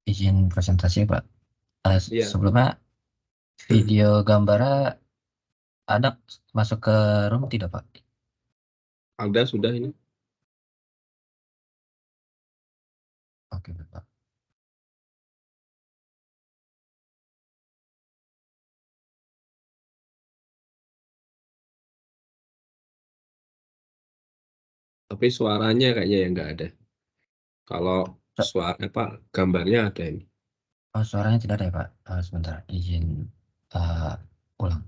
izin presentasi Pak. Iya, Sebelumnya video gambarnya ada masuk ke room tidak Pak? ada sudah ini. Oke Pak. Tapi suaranya kayaknya yang nggak ada. Kalau Su- suara apa gambarnya ada ini. Oh, suaranya tidak ada ya Pak. Sebentar, izin uh, ulang.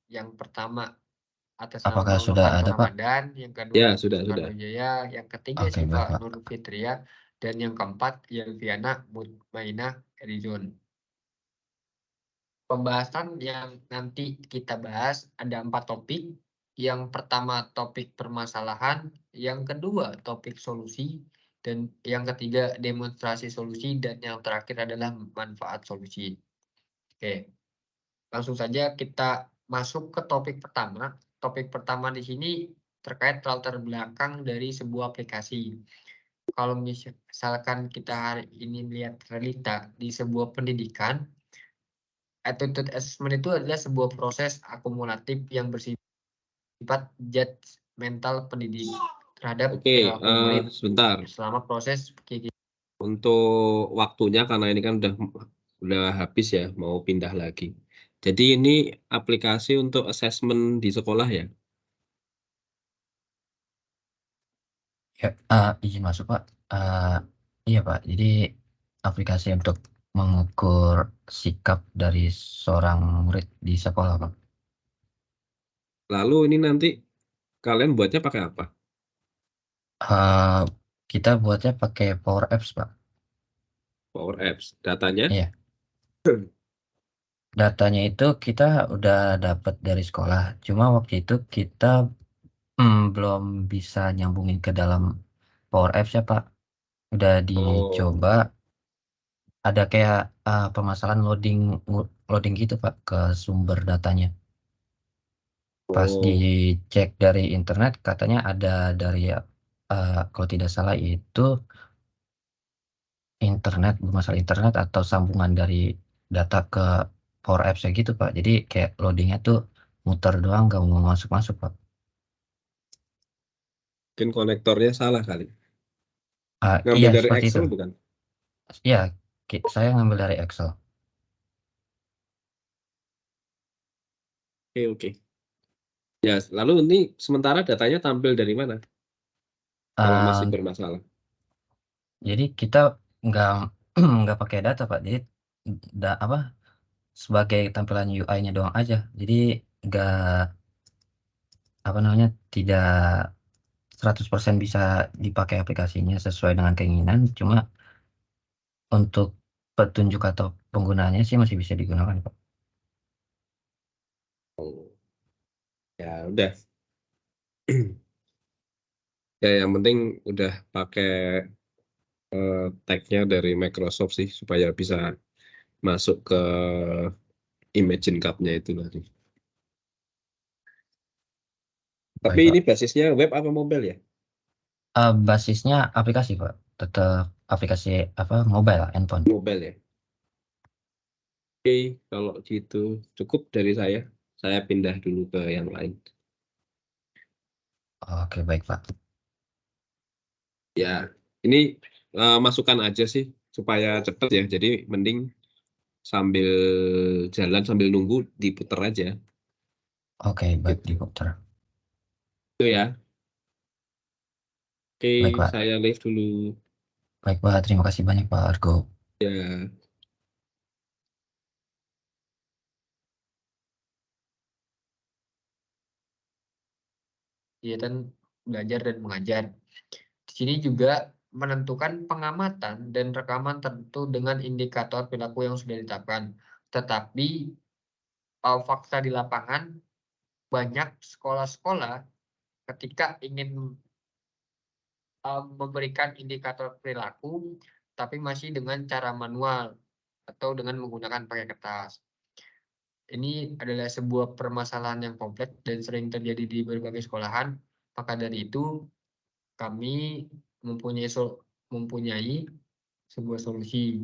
Yang pertama atas nama Apakah Bruno sudah Kanto ada Pak? Ramadan, yang kedua Ya, Agus sudah. Soekarno Jaya, yang ketiga Oke, Siva baik Pak. Nur Fitria, dan yang keempat Yelviana Mutmainah Erizon. Pembahasan yang nanti kita bahas ada 4 topik. Yang pertama topik permasalahan, yang kedua topik solusi, dan yang ketiga demonstrasi solusi, dan yang terakhir adalah manfaat solusi. Oke, langsung saja kita masuk ke topik pertama. Topik pertama di sini terkait latar belakang dari sebuah aplikasi. Kalau misalkan kita hari ini lihat realita di sebuah pendidikan, attitude assessment itu adalah sebuah proses akumulatif yang bersifat judgmental pendidik terhadap Oke, perilaku murid sebentar. selama proses Untuk waktunya karena ini kan udah habis ya, mau pindah lagi. Jadi ini aplikasi untuk assessment di sekolah ya. Ya, izin masuk Pak. Iya Pak, jadi aplikasi untuk mengukur sikap dari seorang murid di sekolah Pak. Lalu ini nanti kalian buatnya pakai apa? Kita buatnya pakai Power Apps Pak. Power Apps. Datanya? Iya, datanya itu kita udah dapat dari sekolah. Cuma waktu itu kita belum bisa nyambungin ke dalam Power Apps ya Pak. Udah Oh, dicoba, ada kayak permasalahan loading gitu Pak ke sumber datanya. Pas oh, dicek dari internet katanya ada dari kalau tidak salah itu internet, bermasalah internet atau sambungan dari data ke Power Apps ya gitu Pak. Jadi kayak loadingnya tuh muter doang, nggak mau masuk-masuk Pak. mungkin konektornya salah kali. Iya Ngambil dari seperti itu. Excel bukan? Iya, saya ngambil dari Excel. Oke, oke. Ya, lalu ini sementara datanya tampil dari mana? Kalau masih Eh, bermasalah. jadi kita nggak nggak pakai data Pak. Jadi apa sebagai tampilan UI-nya doang aja. Jadi nggak apa namanya tidak 100% bisa dipakai aplikasinya sesuai dengan keinginan, cuma untuk petunjuk atau penggunaannya sih masih bisa digunakan Pak. Oh, ya udah. Ya, yang penting udah pakai tag-nya dari Microsoft sih supaya bisa masuk ke Imagine Cup-nya itu nanti. Tapi Baik ini Pak. basisnya web apa mobile ya? Basisnya aplikasi Pak, tetap aplikasi apa mobile handphone. Mobile ya. Oke, kalau gitu cukup dari saya. Saya pindah dulu ke yang lain. Oke baik Pak. Ya, ini masukan aja sih supaya cepet ya. Jadi mending sambil jalan sambil nunggu diputer aja. Oke baik Gitu. di komputer. Itu ya. Oke, Baik Pak. saya leave dulu. Baik Pak, terima kasih banyak Pak Argo. Ya. kegiatan belajar dan mengajar. Di sini juga menentukan pengamatan dan rekaman tertentu dengan indikator perilaku yang sudah ditetapkan. Tetapi fakta di lapangan banyak sekolah-sekolah ketika ingin memberikan indikator perilaku tapi masih dengan cara manual. atau dengan menggunakan pakai kertas. Ini adalah sebuah permasalahan yang kompleks dan sering terjadi di berbagai sekolahan. Maka dari itu, kami mempunyai sebuah solusi.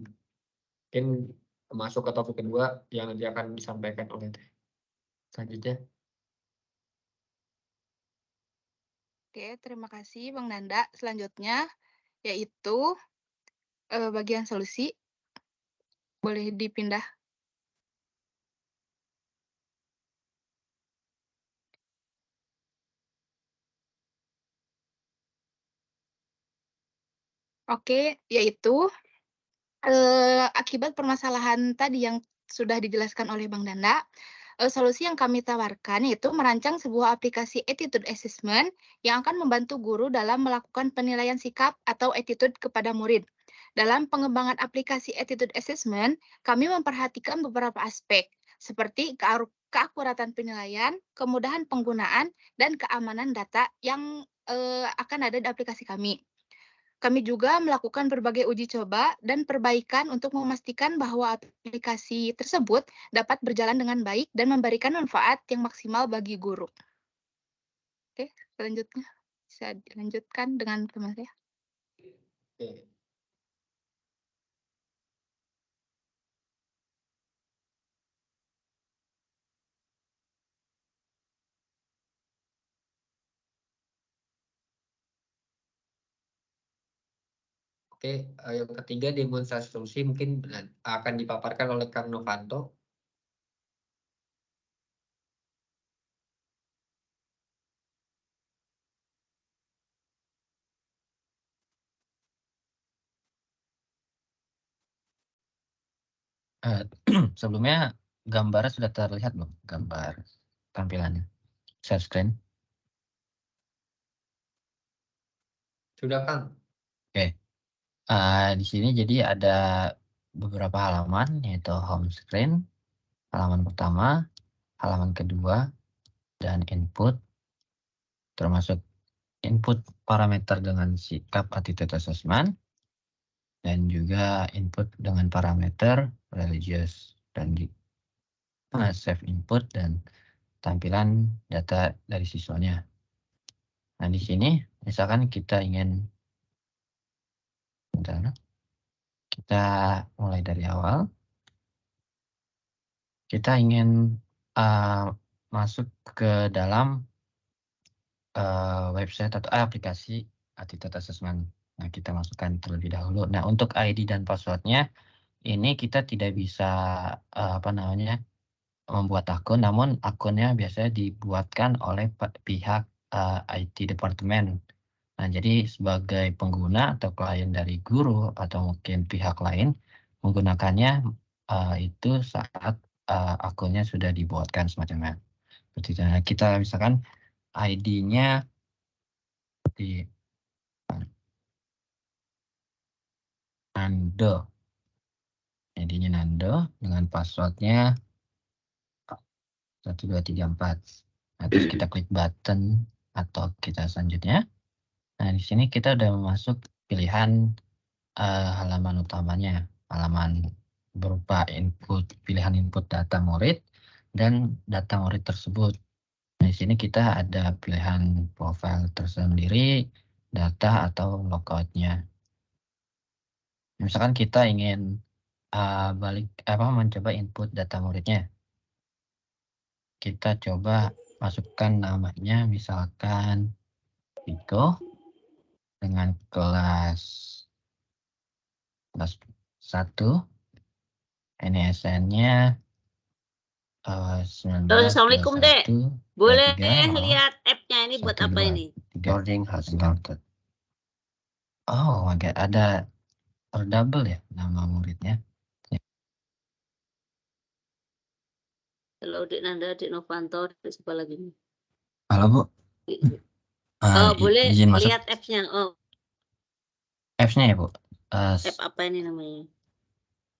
Mungkin masuk ke topik kedua yang nanti akan disampaikan oleh selanjutnya. Oke, terima kasih Bang Nanda. Selanjutnya yaitu bagian solusi. Boleh dipindah. Oke, yaitu akibat permasalahan tadi yang sudah dijelaskan oleh Bang Nanda, solusi yang kami tawarkan yaitu merancang sebuah aplikasi attitude assessment yang akan membantu guru dalam melakukan penilaian sikap atau attitude kepada murid. Dalam pengembangan aplikasi attitude assessment, kami memperhatikan beberapa aspek seperti keakuratan penilaian, kemudahan penggunaan, dan keamanan data yang akan ada di aplikasi kami. Kami juga melakukan berbagai uji coba dan perbaikan untuk memastikan bahwa aplikasi tersebut dapat berjalan dengan baik dan memberikan manfaat yang maksimal bagi guru. Oke, selanjutnya bisa dilanjutkan dengan teman saya. Oke. Oke, yang ketiga demonstrasi solusi mungkin akan dipaparkan oleh Kang Novanto. Sebelumnya gambarnya sudah terlihat belum? Gambar tampilannya. Share screen. Sudah, Kang? Oke. Di sini jadi ada beberapa halaman, yaitu home screen, halaman pertama, halaman kedua, dan input, termasuk input parameter dengan sikap attitude assessment, dan juga input dengan parameter religious, dan save input dan tampilan data dari siswanya. Nah, di sini misalkan kita ingin, kita mulai dari awal. Kita ingin masuk ke dalam website atau aplikasi attitude assessment. Nah, kita masukkan terlebih dahulu. Nah, untuk ID dan passwordnya ini kita tidak bisa membuat akun, namun akunnya biasanya dibuatkan oleh pihak IT departemen. Nah, jadi sebagai pengguna atau klien dari guru atau mungkin pihak lain menggunakannya itu saat akunnya sudah dibuatkan semacamnya. Seperti itu. Nah, kita misalkan ID-nya di Nando. ID-nya Nando dengan passwordnya 1234. Nah, terus kita klik button atau kita selanjutnya. Nah, di sini kita udah masuk pilihan halaman utamanya, halaman berupa pilihan input data murid dan data murid tersebut. Nah, di sini kita ada pilihan profile tersendiri, data atau logoutnya. Misalkan kita ingin mencoba input data muridnya. Kita coba masukkan namanya, misalkan Viko dengan kelas 1, NSN-nya 19. Assalamualaikum, Dek. Boleh 23, lihat app-nya ini buat apa ini? Boarding has started. Oh my God, ada double ya nama muridnya. Halo, Dek Nanda, Dek Novanto, Dek siapa lagi nih? Halo, Bu. Boleh izin masuk. lihat apps-nya. Apps-nya ya, Bu. App apa ini namanya?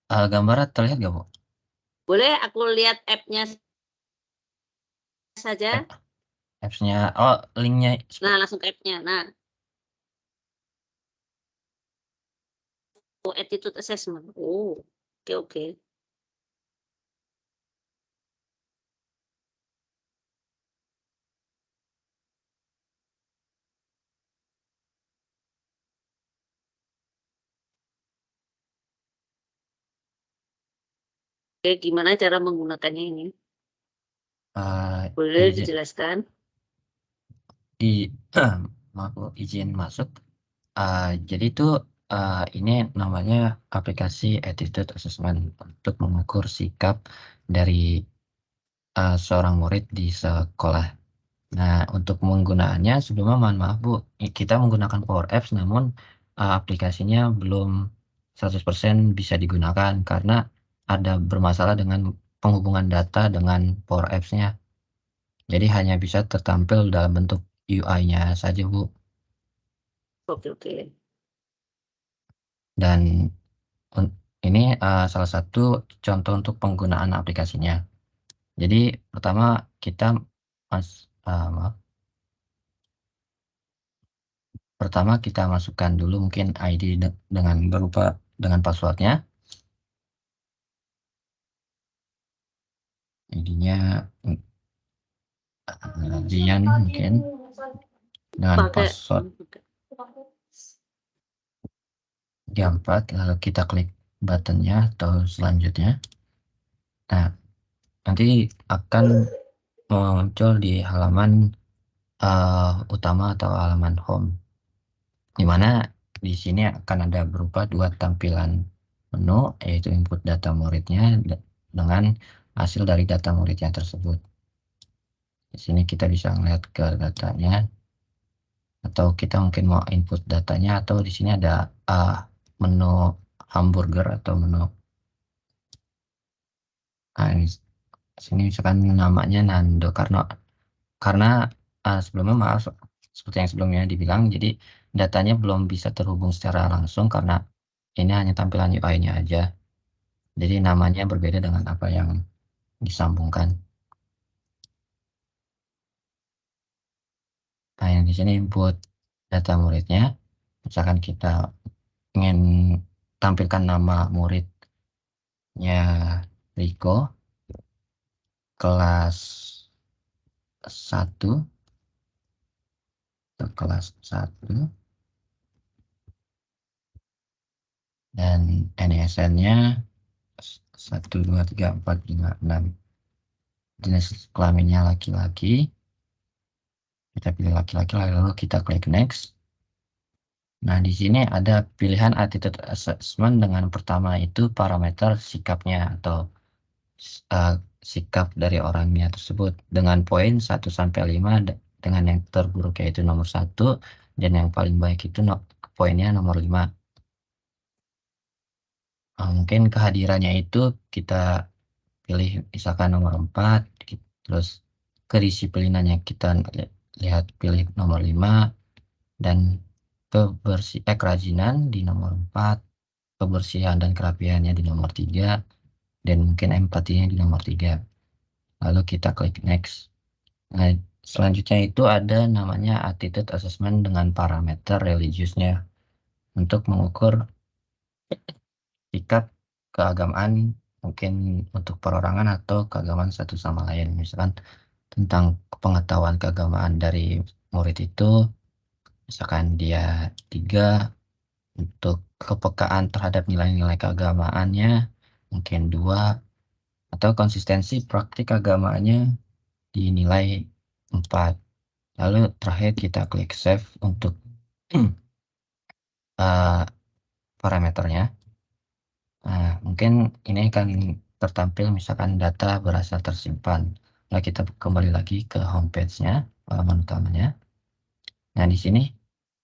Gambarnya terlihat nggak, Bu? Boleh aku lihat app-nya saja? Apps-nya, linknya. Nah, langsung ke app-nya. Nah, attitude assessment. Oh, Oke. Oke, gimana cara menggunakannya ini? Boleh Izin dijelaskan? maaf Bu, izin masuk. Jadi itu ini namanya aplikasi attitude assessment untuk mengukur sikap dari seorang murid di sekolah. Nah, untuk penggunaannya sebelumnya mohon maaf Bu, kita menggunakan Power Apps namun aplikasinya belum 100% bisa digunakan karena ada bermasalah dengan penghubungan data dengan Power Apps-nya. Jadi hanya bisa tertampil dalam bentuk UI-nya saja Bu. Oke. Dan ini salah satu contoh untuk penggunaan aplikasinya. Jadi pertama kita pertama kita masukkan dulu mungkin ID dengan berupa dengan passwordnya. ID-nya Zian mungkin dengan password 4, lalu kita klik buttonnya atau selanjutnya. Nah, nanti akan muncul di halaman utama atau halaman home, di mana di sini akan ada berupa 2 tampilan menu, yaitu input data muridnya dengan hasil dari data muridnya tersebut. Di sini kita bisa melihat ke datanya, atau kita mungkin mau input datanya, atau di sini ada menu hamburger atau menu. Nah, ini sini misalkan namanya Nando karena sebelumnya maaf seperti yang sebelumnya dibilang, jadi datanya belum bisa terhubung secara langsung karena ini hanya tampilan UI-nya aja. Jadi namanya berbeda dengan apa yang disambungkan. Nah, yang di sini input data muridnya. Misalkan kita ingin tampilkan nama muridnya Riko, kelas 1, dan NISN-nya 1, 2, 3, 4, 5, 6. Jenis kelaminnya laki-laki. Kita pilih laki-laki, lalu kita klik next. Nah, di sini ada pilihan attitude assessment dengan pertama itu parameter sikapnya atau sikap dari orangnya tersebut dengan poin 1 sampai 5, dengan yang terburuk yaitu nomor 1 dan yang paling baik itu poinnya nomor 5. Mungkin kehadirannya itu kita pilih misalkan nomor 4, terus kedisiplinannya kita lihat pilih nomor 5, dan kerajinan di nomor 4, kebersihan dan kerapiannya di nomor 3, dan mungkin empatinya di nomor 3. Lalu kita klik next. Nah, selanjutnya itu ada namanya attitude assessment dengan parameter religiusnya untuk mengukur sikap keagamaan, mungkin untuk perorangan atau keagamaan satu sama lain. Misalkan tentang pengetahuan keagamaan dari murid itu, misalkan dia 3, untuk kepekaan terhadap nilai-nilai keagamaannya mungkin 2, atau konsistensi praktik agamanya dinilai 4. Lalu terakhir kita klik save untuk parameternya. Nah, mungkin ini akan tertampil misalkan data berhasil tersimpan. Nah, kita kembali lagi ke homepage-nya, halaman utamanya. Nah, di sini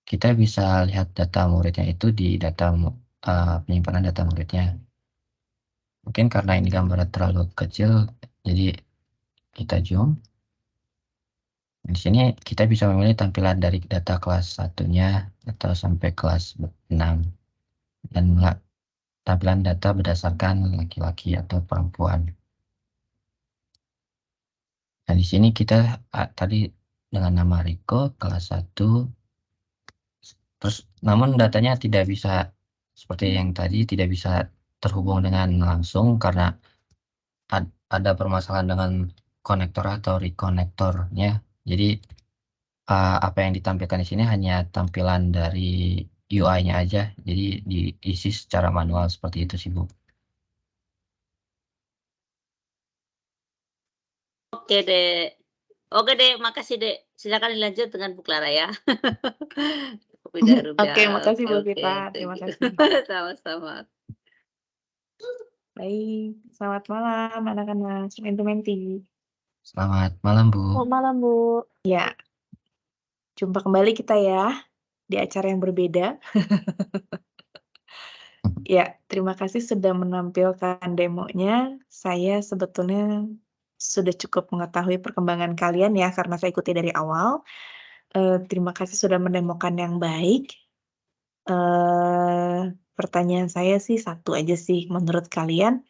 kita bisa lihat data muridnya itu di data penyimpanan data muridnya. Mungkin karena ini gambarnya terlalu kecil, jadi kita zoom. Di sini kita bisa memilih tampilan dari data kelas 1-nya atau sampai kelas 6. Dan tampilan data berdasarkan laki-laki atau perempuan. Nah, di sini kita tadi dengan nama Riko kelas 1. Terus namun datanya tidak bisa seperti yang tadi, tidak bisa terhubung dengan langsung karena ada permasalahan dengan konektor atau rekonektornya. Jadi apa yang ditampilkan di sini hanya tampilan dari UI-nya aja, jadi diisi secara manual seperti itu sih Bu. Oke dek. Oke dek, makasih dek. Silakan dilanjut dengan Bu Clara ya. Oke, makasih Bu Oke, Vita. thank Terima you. kasih. Sama-sama. Baik, selamat malam anak-anak Menti. Selamat malam Bu. Selamat malam, Bu. Ya, jumpa kembali kita ya di acara yang berbeda. Ya, terima kasih sudah menampilkan demonya. Saya sebetulnya sudah cukup mengetahui perkembangan kalian ya karena saya ikuti dari awal. Terima kasih sudah mendemokan yang baik. Pertanyaan saya sih satu aja sih, menurut kalian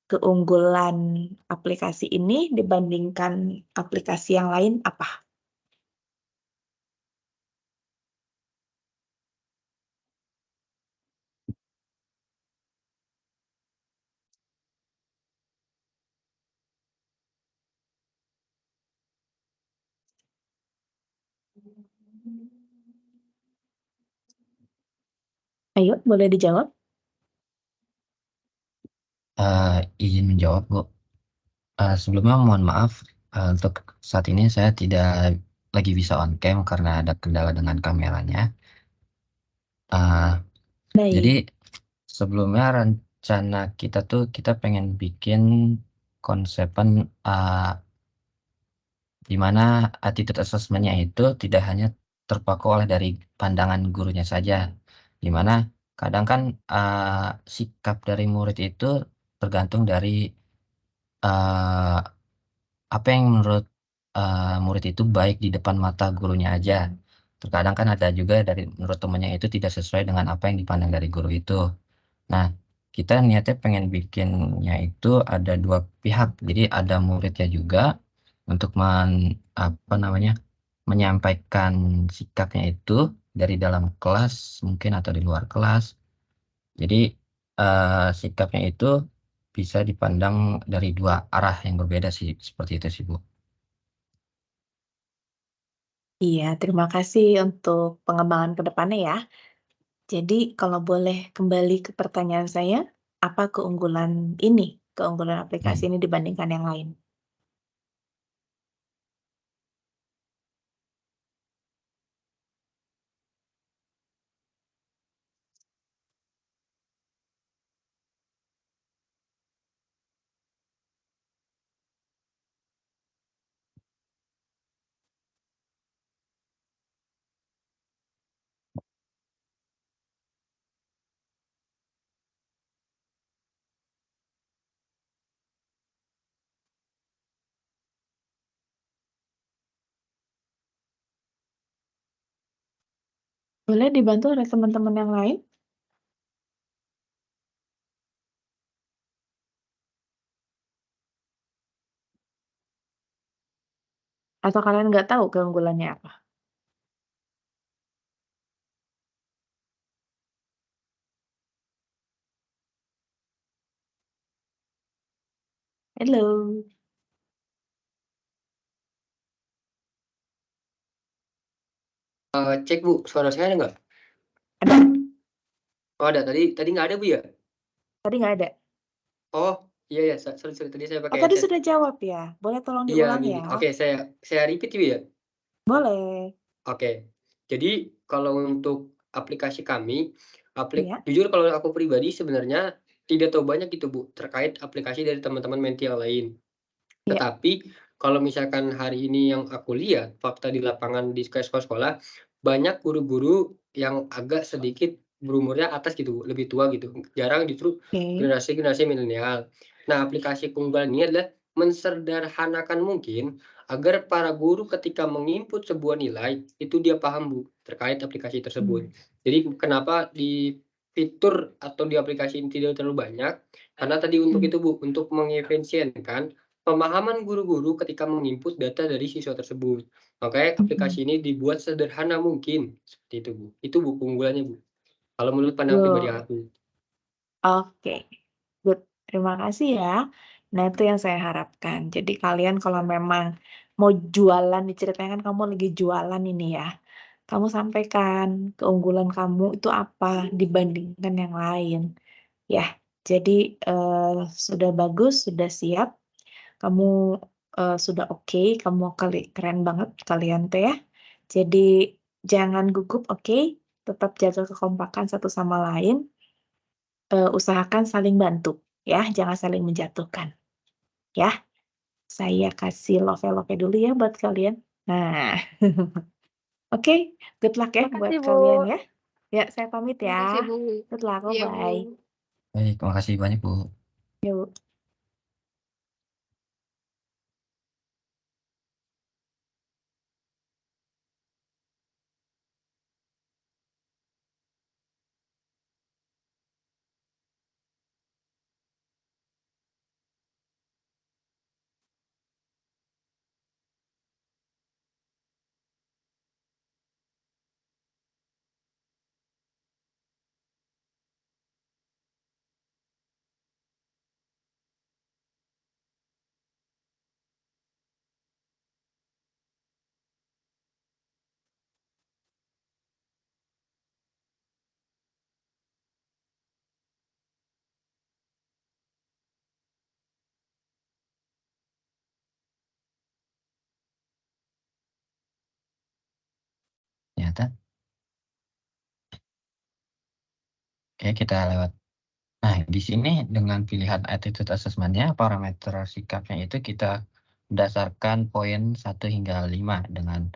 keunggulan aplikasi ini dibandingkan aplikasi yang lain apa? Ayo, boleh dijawab. Izin menjawab Bu. Sebelumnya mohon maaf, untuk saat ini saya tidak lagi bisa on cam karena ada kendala dengan kameranya. Jadi Baik, sebelumnya rencana kita tuh kita pengen bikin konsepan di mana attitude assessment-nya itu tidak hanya terpaku oleh dari pandangan gurunya saja, di mana kadang kan sikap dari murid itu tergantung dari uh, apa yang menurut murid itu baik di depan mata gurunya aja. Terkadang kan ada juga dari menurut temannya itu tidak sesuai dengan apa yang dipandang dari guru itu. Nah, kita niatnya pengen bikinnya itu ada dua pihak. Jadi ada muridnya juga untuk menyampaikan sikapnya itu dari dalam kelas mungkin atau di luar kelas. Jadi sikapnya itu bisa dipandang dari dua arah yang berbeda sih, seperti itu sih Bu. iya, terima kasih untuk pengembangan ke depannya ya. Jadi kalau boleh kembali ke pertanyaan saya, apa keunggulan aplikasi ini dibandingkan yang lain? Boleh dibantu oleh teman-teman yang lain? Atau kalian nggak tahu keunggulannya apa? Halo. Cek Bu, suara saya ada nggak? Ada? Oh ada, tadi nggak ada Bu ya? Tadi nggak ada? Oh iya ya, sorry tadi saya Oh, pakai tadi headset. sudah jawab ya? Boleh tolong Iya diulang gini, ya? oke saya repeat Bu ya. Boleh. Oke, jadi kalau untuk aplikasi kami, Iya. jujur kalau aku pribadi sebenarnya tidak tahu banyak gitu Bu terkait aplikasi dari teman-teman menti yang lain. Iya. Tetapi kalau misalkan hari ini yang aku lihat fakta di lapangan di sekolah-sekolah, banyak guru-guru yang agak sedikit berumurnya atas gitu, Bu, lebih tua gitu. Jarang justru Oke. generasi-generasi milenial. Nah, aplikasi keunggulan ini adalah mensederhanakan mungkin agar para guru ketika menginput sebuah nilai, itu dia paham, Bu, terkait aplikasi tersebut. Jadi kenapa di fitur atau di aplikasi ini tidak terlalu banyak, karena tadi untuk itu, Bu, untuk mengefisienkan pemahaman guru-guru ketika menginput data dari siswa tersebut. Makanya aplikasi ini dibuat sederhana mungkin, seperti itu, Bu. Itu, Bu, keunggulannya, Bu. Kalau menurut pandangan pribadi Betul. aku. Oke, good. Terima kasih ya. Nah, itu yang saya harapkan. Jadi kalian kalau memang mau jualan, diceritakan kamu lagi jualan ini ya, kamu sampaikan keunggulan kamu itu apa dibandingkan yang lain. Ya, jadi sudah bagus, sudah siap, kamu sudah oke, kamu keren banget kalian teh ya. Jadi jangan gugup, oke? Tetap jaga kekompakan satu sama lain. Usahakan saling bantu ya, jangan saling menjatuhkan. Ya, saya kasih love dulu ya buat kalian. Nah, oke, good luck ya buat Makasih, Bu. kalian ya. Ya, saya pamit Terima kasih, ya. Bu. Good luck, Iya, Bu. bye. Baik, terima kasih banyak Bu. Yuk. Ternyata. Oke, kita lewat. Nah, di sini dengan pilihan attitude assessment-nya, parameter sikapnya itu kita berdasarkan poin 1 hingga 5 dengan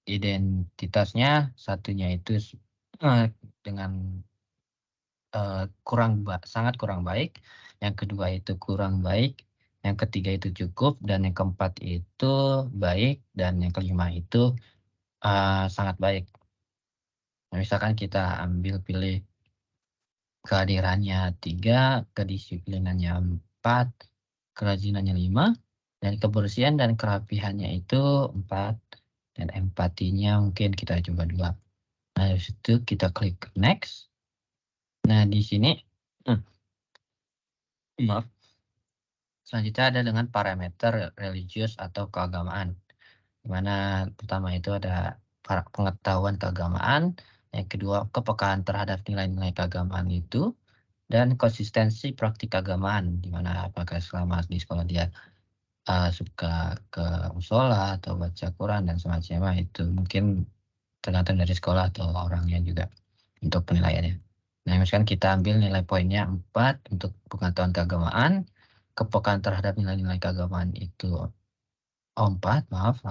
identitasnya, satunya itu dengan sangat kurang baik, yang kedua itu kurang baik, yang ketiga itu cukup, dan yang keempat itu baik, dan yang kelima itu sangat baik. Nah, misalkan kita pilih kehadirannya 3, kedisiplinannya 4, kerajinannya 5, dan kebersihan dan kerapihannya itu 4, dan empatinya mungkin kita coba 2. Nah, dari situ kita klik next. Nah, di sini maaf. Selanjutnya ada dengan parameter religius atau keagamaan. Di mana pertama itu ada pengetahuan keagamaan, yang kedua kepekaan terhadap nilai-nilai keagamaan itu, dan konsistensi praktik keagamaan, di mana apakah selama di sekolah dia suka ke musola atau baca Quran dan semacamnya, itu mungkin tergantung dari sekolah atau orangnya juga untuk penilaiannya. Nah, misalkan kita ambil nilai poinnya 4 untuk pengetahuan keagamaan, kepekaan terhadap nilai-nilai keagamaan itu 4, maaf.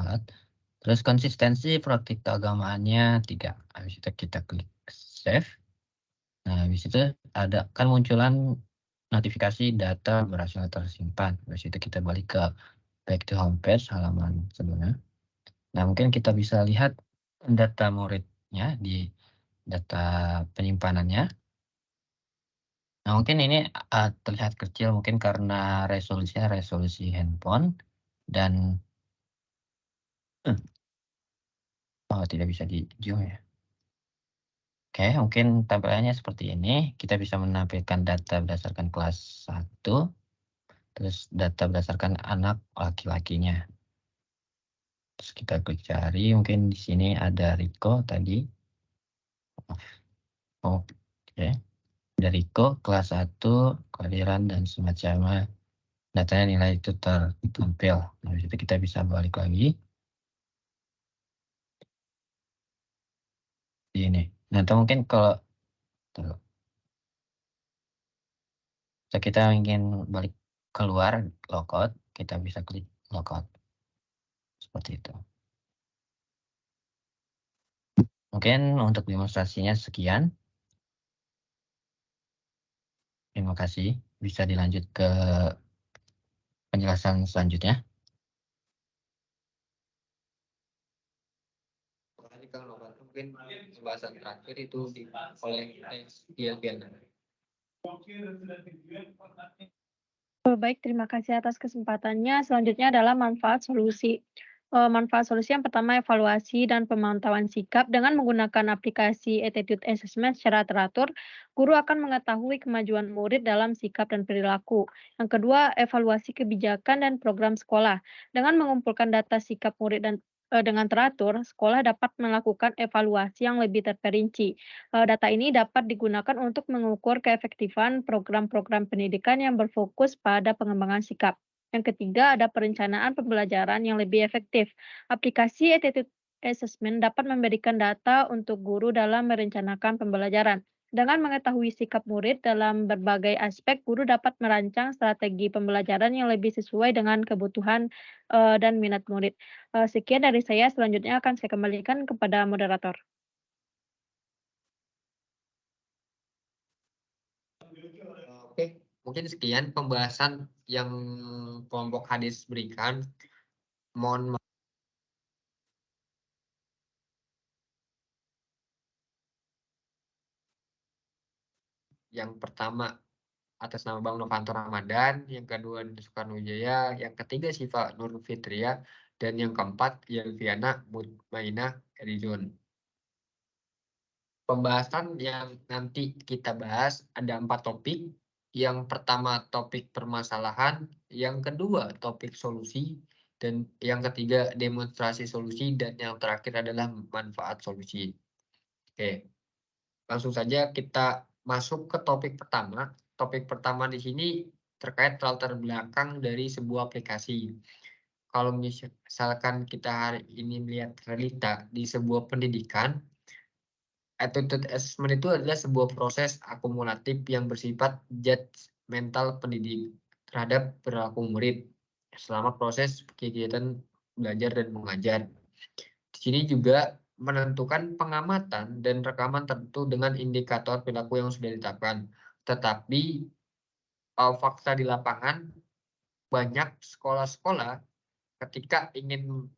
Terus konsistensi praktik keagamaannya 3. Habis itu kita klik save. Nah, habis itu ada kan munculan notifikasi data berhasil tersimpan. Habis itu kita balik ke back to homepage halaman sebelumnya. Nah, mungkin kita bisa lihat data muridnya di data penyimpanannya. Nah, mungkin ini terlihat kecil mungkin karena resolusinya resolusi handphone dan tidak bisa di zoom ya. Oke, mungkin tampilannya seperti ini. Kita bisa menampilkan data berdasarkan kelas 1, terus data berdasarkan anak laki-lakinya. Terus kita klik cari, mungkin di sini ada Rico tadi. Oke. Dari kelas 1, kehadiran dan semacamnya, datanya nilai itu tertampil. Nah, itu kita bisa balik lagi. Di ini. Nah, atau mungkin kalau kita ingin balik keluar logout, kita bisa klik logout. Seperti itu. Mungkin untuk demonstrasinya sekian. Terima kasih. Bisa dilanjut ke penjelasan selanjutnya. Mungkin pembahasan terakhir itu oleh Diana. Baik, terima kasih atas kesempatannya. Selanjutnya adalah manfaat solusi. Manfaat solusi yang pertama evaluasi dan pemantauan sikap. Dengan menggunakan aplikasi Attitude Assessment secara teratur, guru akan mengetahui kemajuan murid dalam sikap dan perilaku. Yang kedua, evaluasi kebijakan dan program sekolah. Dengan mengumpulkan data sikap murid dengan teratur, sekolah dapat melakukan evaluasi yang lebih terperinci. Data ini dapat digunakan untuk mengukur keefektifan program-program pendidikan yang berfokus pada pengembangan sikap. Yang ketiga, ada perencanaan pembelajaran yang lebih efektif. Aplikasi Attitude Assessment dapat memberikan data untuk guru dalam merencanakan pembelajaran. Dengan mengetahui sikap murid dalam berbagai aspek, guru dapat merancang strategi pembelajaran yang lebih sesuai dengan kebutuhan dan minat murid. Sekian dari saya, selanjutnya akan saya kembalikan kepada moderator. Oke, mungkin sekian pembahasan yang kelompok hadis berikan. Mohon maaf. Yang pertama atas nama Bang Novanto Ramadan, yang kedua Soekarno Wijaya, yang ketiga Syifa Nur Fitria, dan yang keempat Yelviana Mutmainah Erizon. Pembahasan yang nanti kita bahas ada 4 topik. Yang pertama topik permasalahan, yang kedua topik solusi, dan yang ketiga demonstrasi solusi, dan yang terakhir adalah manfaat solusi. Oke, langsung saja kita masuk ke topik pertama. Topik pertama di sini terkait latar belakang dari sebuah aplikasi. Kalau misalkan kita hari ini melihat realita di sebuah pendidikan, Attitude Assessment itu adalah sebuah proses akumulatif yang bersifat judgmental pendidik terhadap perilaku murid selama proses kegiatan belajar dan mengajar. Di sini juga menentukan pengamatan dan rekaman tertentu dengan indikator perilaku yang sudah ditetapkan. Tetapi fakta di lapangan, banyak sekolah-sekolah ketika ingin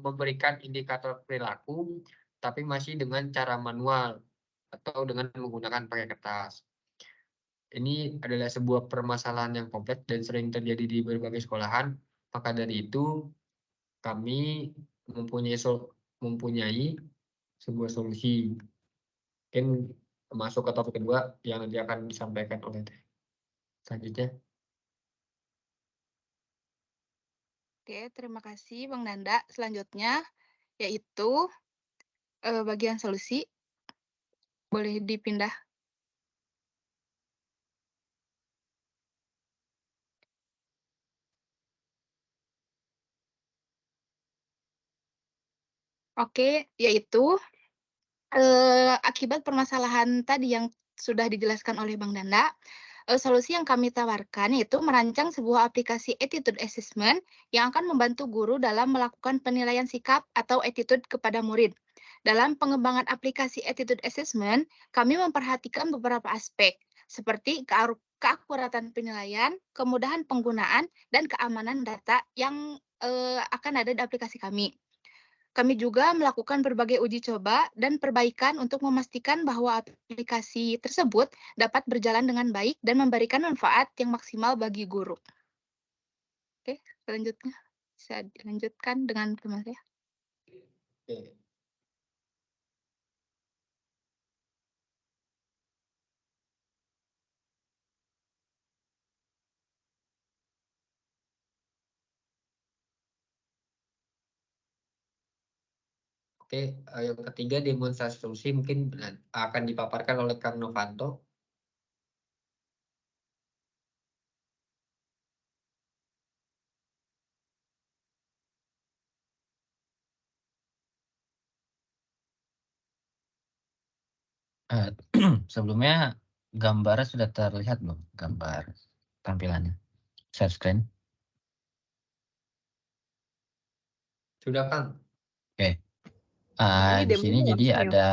memberikan indikator perilaku, tapi masih dengan cara manual atau dengan menggunakan pakai kertas. Ini adalah sebuah permasalahan yang kompleks dan sering terjadi di berbagai sekolahan. Maka dari itu, kami mempunyai sebuah solusi. Mungkin masuk ke topik kedua yang nanti akan disampaikan oleh selanjutnya. Oke, terima kasih Bang Nanda. Selanjutnya yaitu bagian solusi. Boleh dipindah. Oke, yaitu akibat permasalahan tadi yang sudah dijelaskan oleh Bang Nanda, solusi yang kami tawarkan yaitu merancang sebuah aplikasi Attitude Assessment yang akan membantu guru dalam melakukan penilaian sikap atau attitude kepada murid. Dalam pengembangan aplikasi Attitude Assessment, kami memperhatikan beberapa aspek, seperti keakuratan penilaian, kemudahan penggunaan, dan keamanan data yang akan ada di aplikasi kami. Kami juga melakukan berbagai uji coba dan perbaikan untuk memastikan bahwa aplikasi tersebut dapat berjalan dengan baik dan memberikan manfaat yang maksimal bagi guru. Oke, selanjutnya bisa dilanjutkan dengan teman saya. Oke, yang ketiga demonstrasi solusi mungkin akan dipaparkan oleh Kang Novanto. Sebelumnya gambarnya sudah terlihat belum? Gambar tampilannya. Share screen. Sudah, Kang. Oke. Ini Di sini demonya jadi langsung ya? ada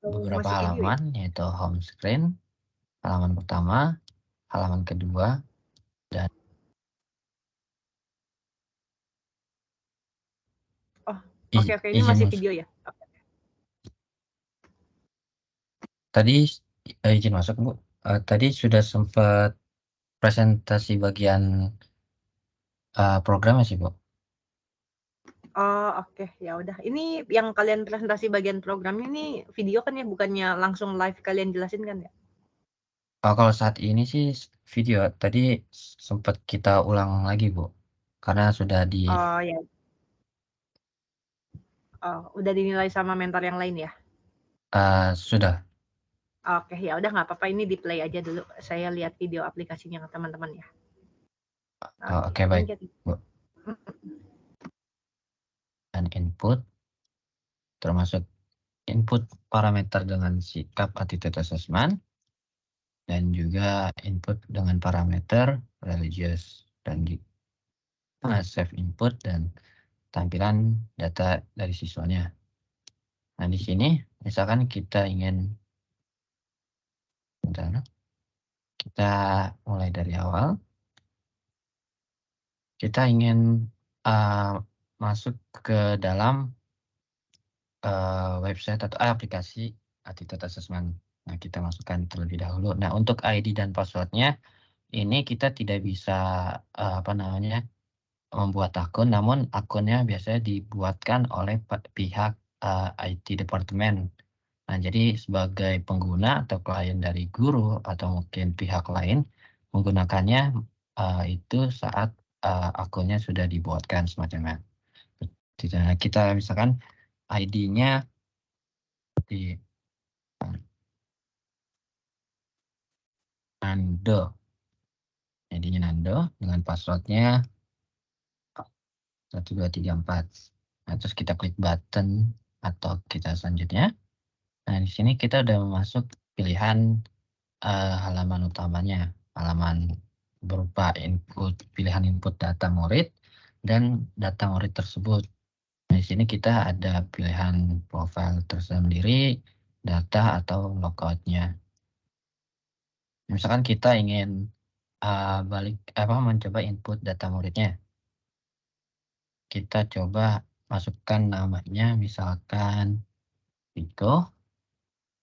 beberapa Masih video ya? halaman, yaitu home screen, halaman pertama, halaman kedua, dan Oke, ini izin masih masuk. video ya? Tadi izin masuk, Bu. Tadi sudah sempat presentasi bagian programnya sih, Bu. Oh, oke. Ya udah. Ini yang kalian presentasi bagian programnya ini video kan ya, bukannya langsung live kalian jelasin kan ya? Kalau saat ini sih video. Tadi sempat kita ulang lagi, Bu. Karena sudah Oh, ya. Oh, udah dinilai sama mentor yang lain ya? sudah. Oke, ya udah nggak apa-apa, ini di-play aja dulu. Saya lihat video aplikasinya ke teman-teman ya. Oke, baik, lanjut. Bu. Dan input termasuk input parameter dengan sikap attitude assessment dan juga input dengan parameter religious dan save input dan tampilan data dari siswanya. Nah, di sini misalkan kita ingin kita mulai dari awal. Kita ingin masuk ke dalam website atau aplikasi attitude assessment. Nah, kita masukkan terlebih dahulu. Nah, untuk ID dan passwordnya ini kita tidak bisa membuat akun, namun akunnya biasanya dibuatkan oleh pihak IT departemen. Nah, jadi sebagai pengguna atau klien dari guru atau mungkin pihak lain menggunakannya itu saat akunnya sudah dibuatkan semacamnya. Kita misalkan ID-nya di Nando. ID-nya Nando dengan passwordnya 1234. Nah, terus kita klik button atau kita selanjutnya. Nah, di sini kita udah masuk pilihan halaman utamanya, halaman berupa pilihan input data murid dan data murid tersebut. Nah, di sini kita ada pilihan profil tersendiri, data atau logoutnya. Misalkan kita ingin mencoba input data muridnya. Kita coba masukkan namanya, misalkan Viko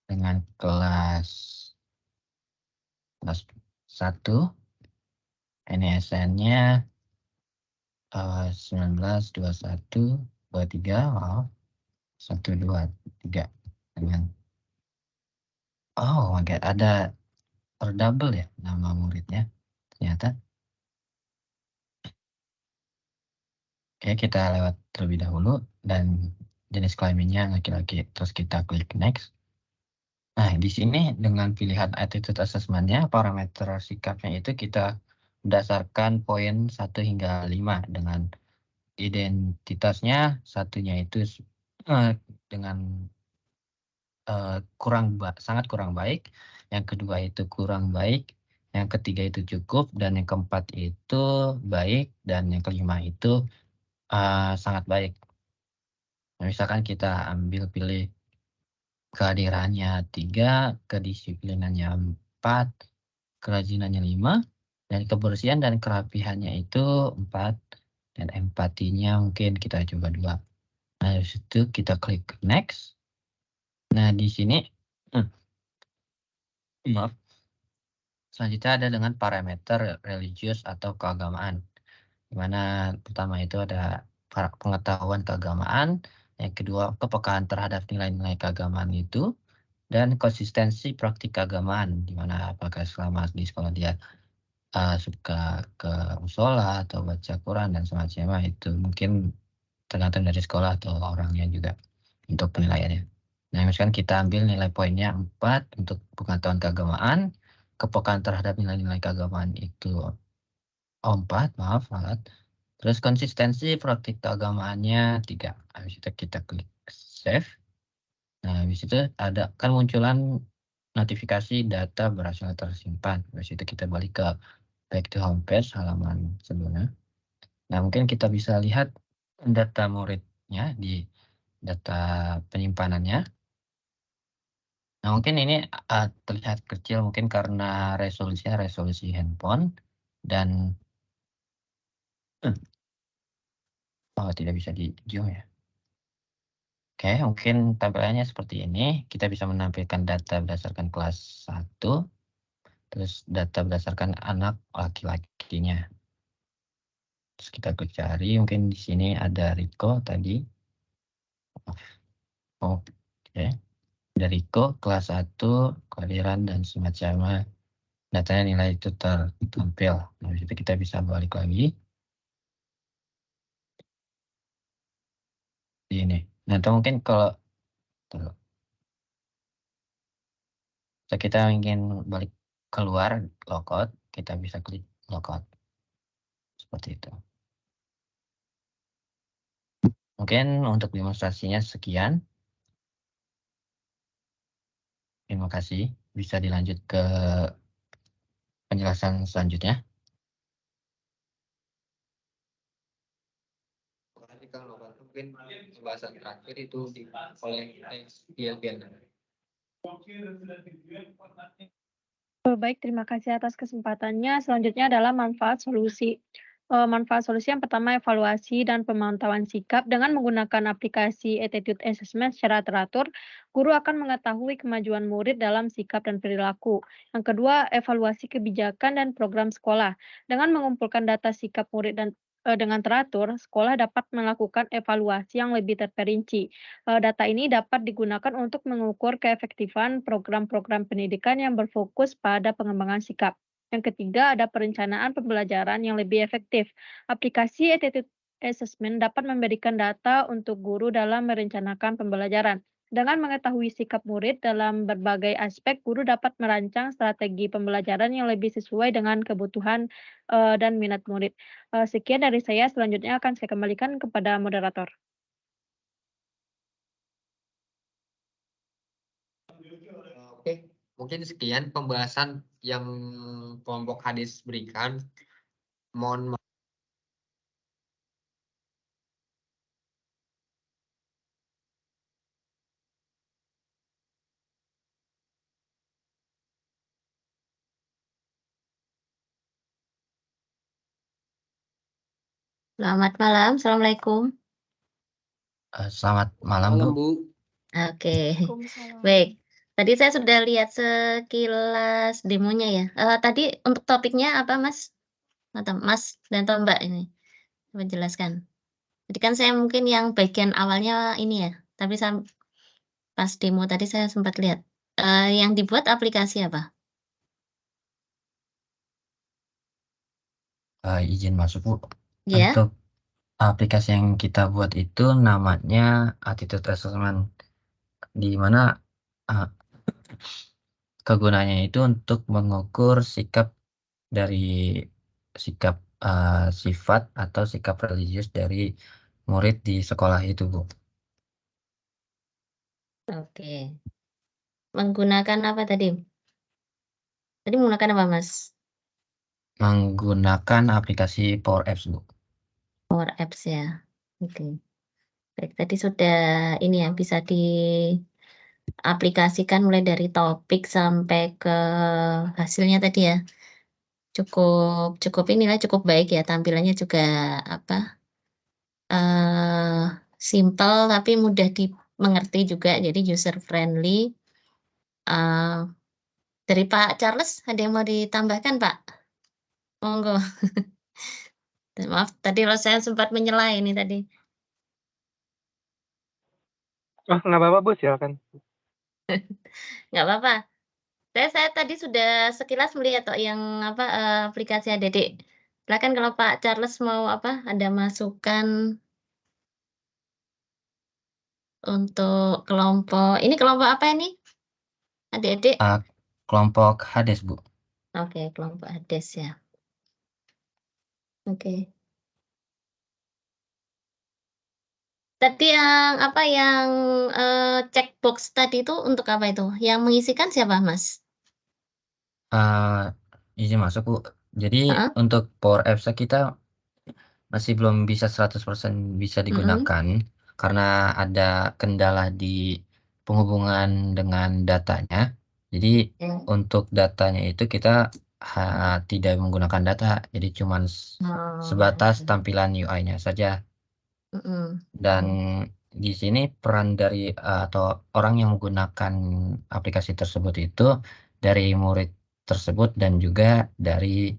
dengan kelas 1, NSN-nya 192123, 123 dengan ada terdouble ya nama muridnya ternyata. Oke, kita lewat terlebih dahulu dan jenis kelaminnya laki-laki, terus kita klik next. Nah, di sini dengan pilihan attitude assessment-nya, parameter sikapnya itu kita berdasarkan poin 1 hingga 5 dengan identitasnya, satunya itu dengan sangat kurang baik, yang kedua itu kurang baik, yang ketiga itu cukup, dan yang keempat itu baik, dan yang kelima itu sangat baik. Nah, misalkan kita pilih kehadirannya 3, kedisiplinannya 4, kerajinannya 5, dan kebersihan dan kerapihannya itu 4, dan empatinya mungkin kita coba 2. Nah, dari situ kita klik next. Nah, di sini selanjutnya ada dengan parameter religius atau keagamaan, di mana pertama itu ada pengetahuan keagamaan, yang kedua kepekaan terhadap nilai-nilai keagamaan itu, dan konsistensi praktik keagamaan, di mana apakah selama di sekolah dia suka ke musola atau baca Quran dan semacamnya, itu mungkin tergantung dari sekolah atau orangnya juga untuk penilaiannya. Nah, misalkan kita ambil nilai poinnya 4 untuk pengetahuan keagamaan, kepekaan terhadap nilai-nilai keagamaan itu 4, terus konsistensi praktik keagamaannya 3. Habis itu kita klik save. Nah, habis itu ada kan munculan notifikasi data berhasil tersimpan. Habis itu kita balik ke back to homepage halaman sebelumnya. Nah, mungkin kita bisa lihat data muridnya di data penyimpanannya. Nah, mungkin ini terlihat kecil mungkin karena resolusi handphone dan tidak bisa di zoom ya. Oke, mungkin tampilannya seperti ini. Kita bisa menampilkan data berdasarkan kelas 1, terus data berdasarkan anak laki-lakinya. Terus kita cari, mungkin di sini ada Riko tadi. Oke. Ada Riko, kelas 1, kehadiran dan semacamnya. Datanya nilai itu tertampil. Nah, di situ kita bisa balik lagi. Di ini. Nah, atau mungkin kalau kita ingin balik keluar logout, kita bisa klik logout. Seperti itu. Mungkin untuk demonstrasinya sekian. Terima kasih. Bisa dilanjut ke penjelasan selanjutnya. Kalau mungkin pembahasan terakhir itu oleh Diana. Baik, terima kasih atas kesempatannya. Selanjutnya adalah manfaat solusi. Manfaat solusi yang pertama, evaluasi dan pemantauan sikap. Dengan menggunakan aplikasi Attitude Assessment secara teratur, guru akan mengetahui kemajuan murid dalam sikap dan perilaku. Yang kedua, evaluasi kebijakan dan program sekolah. Dengan mengumpulkan data sikap murid dan dengan teratur, sekolah dapat melakukan evaluasi yang lebih terperinci. Data ini dapat digunakan untuk mengukur keefektifan program-program pendidikan yang berfokus pada pengembangan sikap. Yang ketiga, ada perencanaan pembelajaran yang lebih efektif. Aplikasi Attitude Assessment dapat memberikan data untuk guru dalam merencanakan pembelajaran. Dengan mengetahui sikap murid dalam berbagai aspek, guru dapat merancang strategi pembelajaran yang lebih sesuai dengan kebutuhan dan minat murid. Sekian dari saya, selanjutnya akan saya kembalikan kepada moderator. Oke, mungkin sekian pembahasan yang kelompok hadis berikan. Mohon maaf. Selamat malam, Assalamualaikum. Selamat malam, Bu. Bu. Oke, Waalaikumsalam. baik. Tadi saya sudah lihat sekilas demonya ya. Tadi untuk topiknya apa, Mas? Atau Mas dan atau Mbak ini? Coba jelaskan. Jadi kan saya mungkin yang bagian awalnya ini ya, tapi pas demo tadi saya sempat lihat. Yang dibuat aplikasi apa? Izin masuk, Bu. Ya. Untuk aplikasi yang kita buat itu namanya Attitude Assessment, di mana kegunaannya itu untuk mengukur sikap dari sikap sifat atau sikap religius dari murid di sekolah itu, Bu. Oke. Menggunakan apa tadi? Tadi menggunakan apa, Mas? Menggunakan aplikasi Power Apps, Bu. Power Apps ya. Oke. Baik, tadi sudah ini ya, bisa diaplikasikan mulai dari topik sampai ke hasilnya tadi ya. Cukup inilah, cukup baik ya, tampilannya juga apa, simpel tapi mudah dimengerti juga, jadi user friendly. Dari Pak Charles, ada yang mau ditambahkan, Pak? Monggo. Maaf, tadi kalau saya sempat menyela ini tadi. Oh, nggak apa-apa, Bu, silakan. Nggak apa-apa. Saya tadi sudah sekilas melihat kok yang apa, aplikasi Adik. Silakan kalau Pak Charles mau apa, ada masukan untuk kelompok ini kelompok apa ini? Adik-adik? Kelompok Hades, Bu. Oke, kelompok Hades ya. Oke. Tadi yang apa, yang checkbox tadi itu untuk apa itu? Yang mengisikan siapa, Mas? Izin masuk, Bu. Jadi untuk Power Apps kita masih belum bisa 100% bisa digunakan karena ada kendala di penghubungan dengan datanya. Jadi untuk datanya itu kita tidak menggunakan data, jadi cuma sebatas tampilan UI-nya saja. Dan di sini peran dari atau orang yang menggunakan aplikasi tersebut itu dari murid tersebut dan juga dari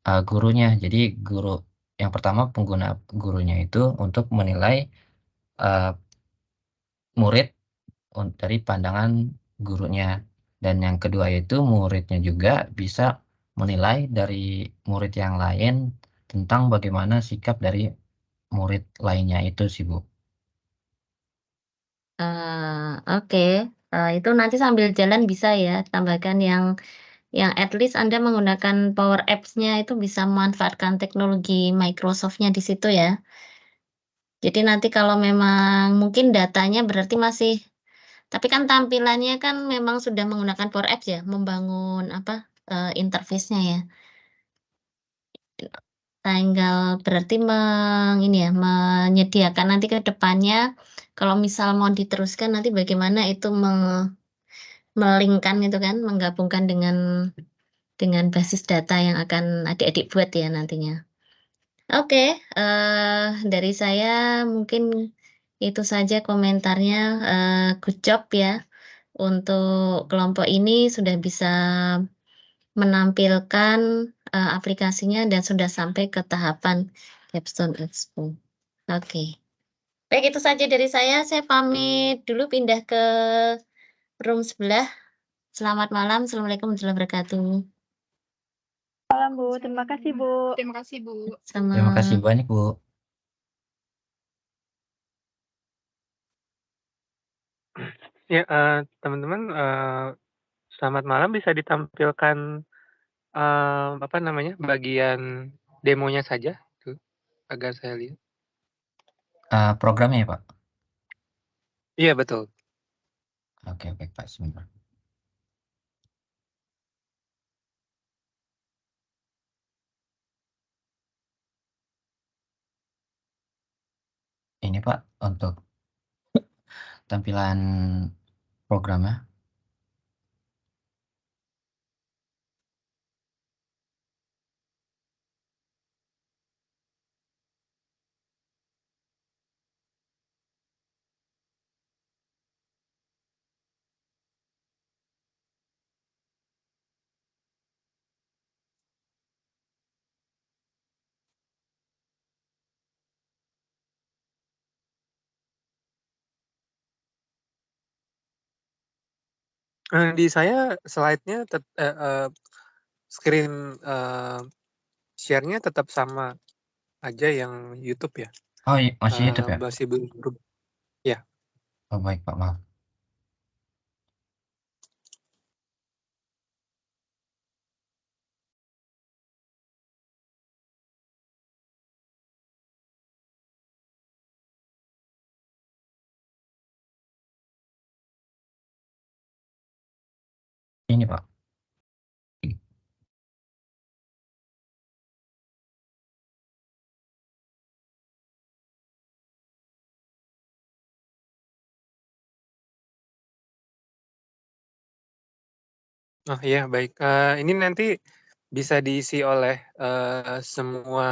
gurunya. Jadi guru yang pertama pengguna gurunya itu untuk menilai murid dari pandangan gurunya, dan yang kedua itu muridnya juga bisa menilai dari murid yang lain tentang bagaimana sikap dari murid lainnya itu sih Bu. Oke, itu nanti sambil jalan bisa ya tambahkan yang at least Anda menggunakan Power Apps-nya itu bisa memanfaatkan teknologi Microsoft-nya di situ ya. Jadi nanti kalau memang mungkin datanya berarti masih tapi kan tampilannya kan memang sudah menggunakan Power Apps ya, membangun interface-nya ya. Tinggal berarti menyediakan nanti ke depannya kalau misal mau diteruskan nanti bagaimana itu melingkan itu kan, menggabungkan dengan basis data yang akan adik-adik buat ya nantinya. Oke, dari saya mungkin itu saja komentarnya, good job ya untuk kelompok ini sudah bisa menampilkan, aplikasinya dan sudah sampai ke tahapan Capstone Expo. Oke. Baik itu saja dari saya pamit dulu pindah ke room sebelah. Selamat malam, assalamualaikum warahmatullahi wabarakatuh. Malam Bu, terima kasih Bu. Terima kasih Bu. Terima kasih Sama. banyak Bu. Ya, teman-teman, selamat malam. Bisa ditampilkan bagian demonya saja tuh, agar saya lihat. Programnya ya Pak? Iya betul. Oke Pak, sebentar. Ini Pak untuk tampilan programnya. Di saya slide-nya screen share-nya tetap sama aja yang YouTube ya. Oh masih YouTube ya? Masih belum berubah. Ya. Oh baik Pak, maaf. Ini Pak. Oh iya baik. Ini nanti bisa diisi oleh semua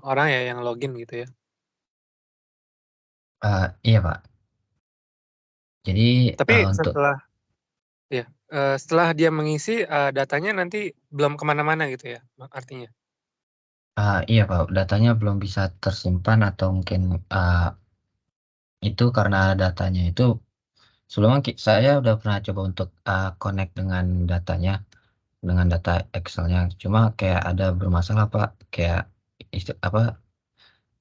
orang ya yang login gitu ya. Iya Pak. Jadi Tapi untuk setelah dia mengisi datanya nanti belum kemana-mana gitu ya artinya. iya Pak, datanya belum bisa tersimpan atau mungkin itu karena datanya itu sebelumnya saya udah pernah coba untuk connect dengan datanya, dengan data Excel-nya, cuma kayak ada bermasalah Pak, kayak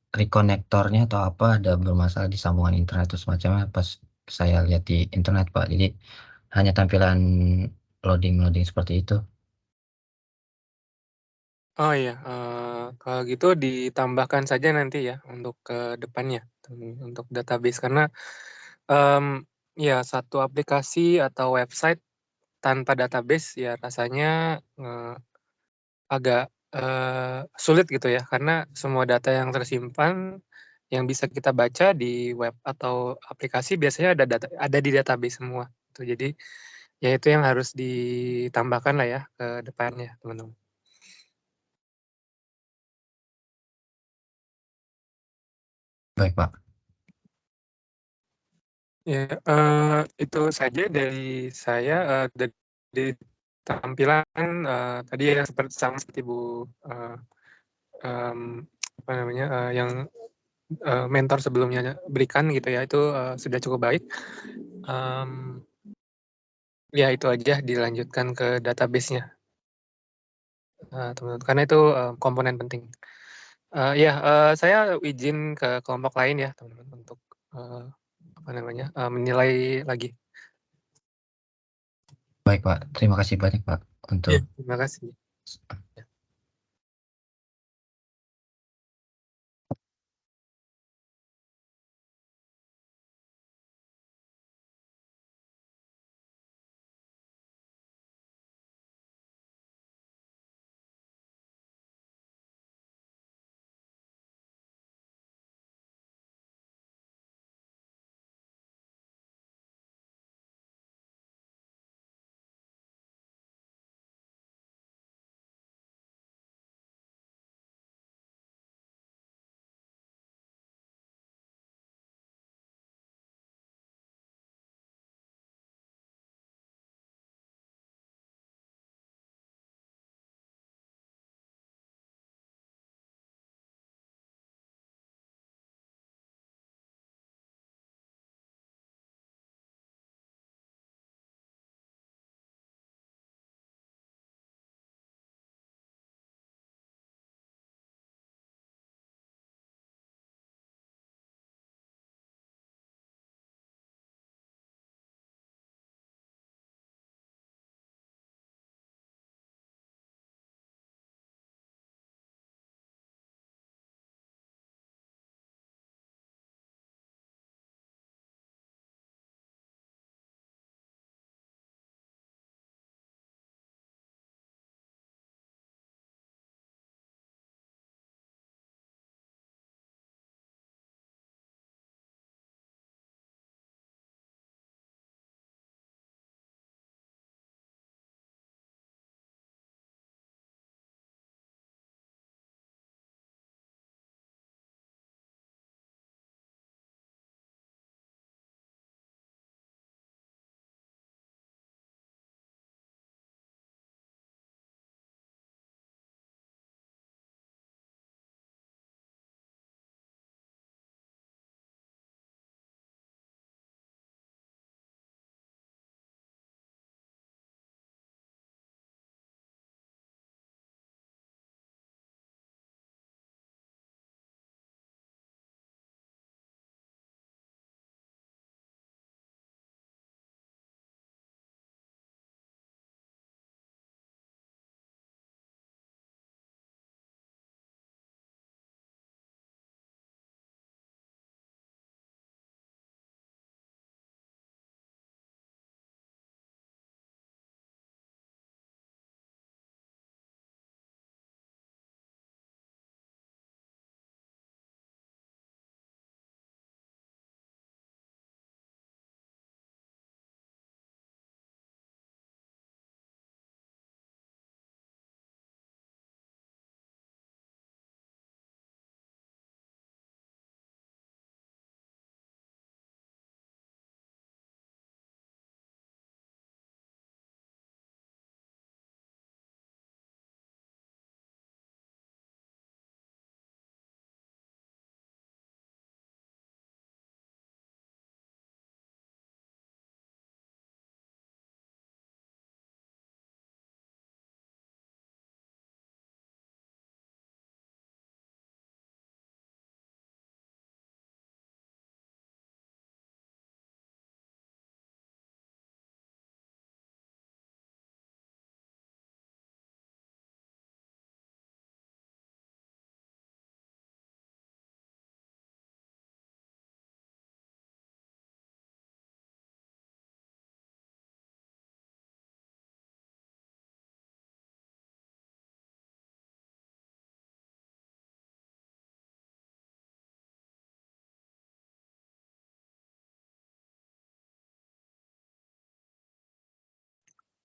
rekonektornya atau apa ada bermasalah di sambungan internet atau semacamnya pas saya lihat di internet Pak, jadi hanya tampilan loading seperti itu. Oh iya, kalau gitu ditambahkan saja nanti ya untuk ke depannya untuk database karena ya satu aplikasi atau website tanpa database ya rasanya agak sulit gitu ya karena semua data yang tersimpan yang bisa kita baca di web atau aplikasi biasanya ada di database semua. Jadi ya itu yang harus ditambahkan lah ya ke depannya teman-teman. Baik Pak. Ya, itu saja dari saya, dari tampilan tadi ya seperti Bu yang mentor sebelumnya berikan gitu ya, itu sudah cukup baik. Ya itu aja, dilanjutkan ke database-nya, teman-teman, karena itu komponen penting. Saya izin ke kelompok lain ya teman-teman untuk menilai lagi. Baik Pak, terima kasih banyak Pak untuk. Terima kasih.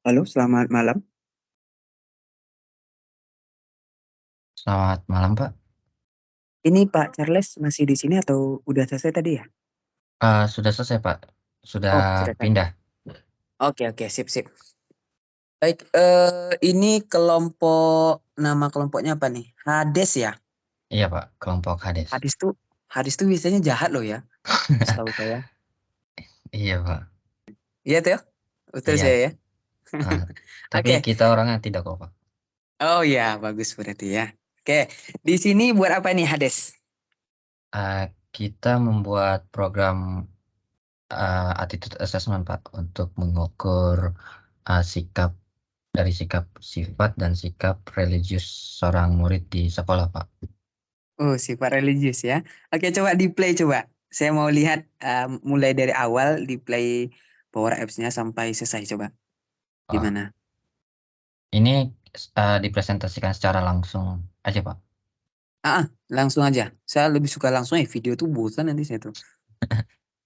Halo, selamat malam. Selamat malam Pak. Ini Pak Charles masih di sini atau udah selesai tadi ya? Sudah selesai Pak, sudah sudah pindah. Oke, sip. Baik, ini nama kelompoknya apa nih? Hades ya? Iya Pak, kelompok Hades. Hades tuh biasanya jahat loh ya, setahu saya. Iya Pak. Iya tuh, betul Iya. saya ya. Tapi Oke. kita orangnya tidak kok Pak. Oh ya, bagus berarti ya. Oke, di sini buat apa nih Hades? Kita membuat program attitude assessment Pak untuk mengukur sikap sifat dan sikap religius seorang murid di sekolah Pak. Oh, sifat religius ya. Oke, coba di play coba. Saya mau lihat mulai dari awal di play Power Apps-nya sampai selesai coba. Gimana? Ini dipresentasikan secara langsung aja Pak. Langsung aja. Saya lebih suka langsung ya, video tuh bosan nanti saya tuh.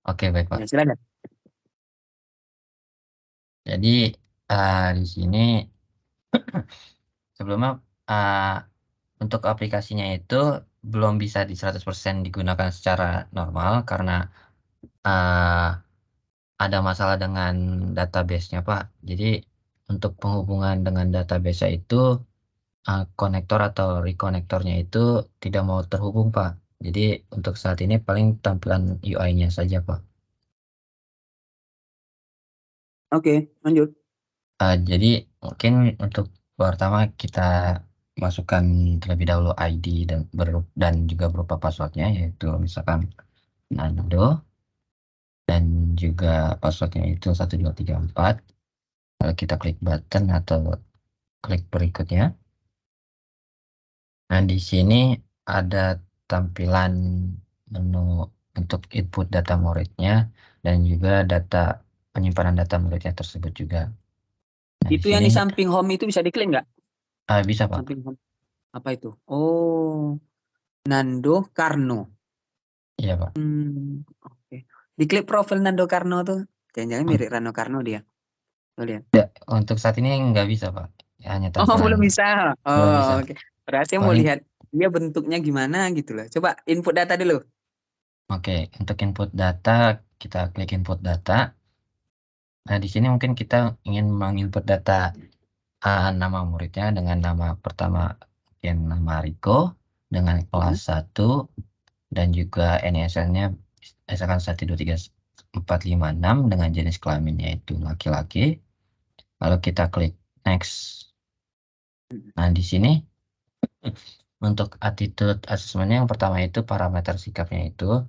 Oke, baik Pak. Ya, silakan. Jadi di sini sebelumnya untuk aplikasinya itu belum bisa di 100% digunakan secara normal karena ada masalah dengan database-nya Pak. Jadi untuk penghubungan dengan database itu konektor atau rekonektornya itu tidak mau terhubung Pak. Jadi untuk saat ini paling tampilan UI-nya saja Pak. Oke, lanjut. Jadi mungkin untuk pertama kita masukkan terlebih dahulu ID dan juga berupa passwordnya, yaitu misalkan Nando, dan juga passwordnya itu 1234. Lalu kita klik button atau klik berikutnya. Nah, di sini ada tampilan menu untuk input data muridnya dan juga penyimpanan data muridnya tersebut juga. Nah, Itu yang di samping home itu bisa diklik nggak? Bisa Pak. Samping home. Apa itu? Oh, Nando Karno. Iya Pak. Oke. Diklik profil Nando Karno tuh. Jangan-jangan mirip Rano Karno dia. Lihat. Untuk saat ini nggak bisa Pak. Hanya tampilan. Belum bisa. Belum bisa. Oke. Berarti mau lihat dia bentuknya gimana gitu loh. Coba input data dulu. Oke, untuk input data kita klik input data. Nah, di sini mungkin kita ingin menginput data nama muridnya dengan nama pertama mungkin nama Riko dengan kelas 1 dan juga NISL-nya misalkan 123456 dengan jenis kelaminnya itu laki-laki. Lalu kita klik next. Nah, di sini untuk attitude assessment yang pertama itu parameter sikapnya itu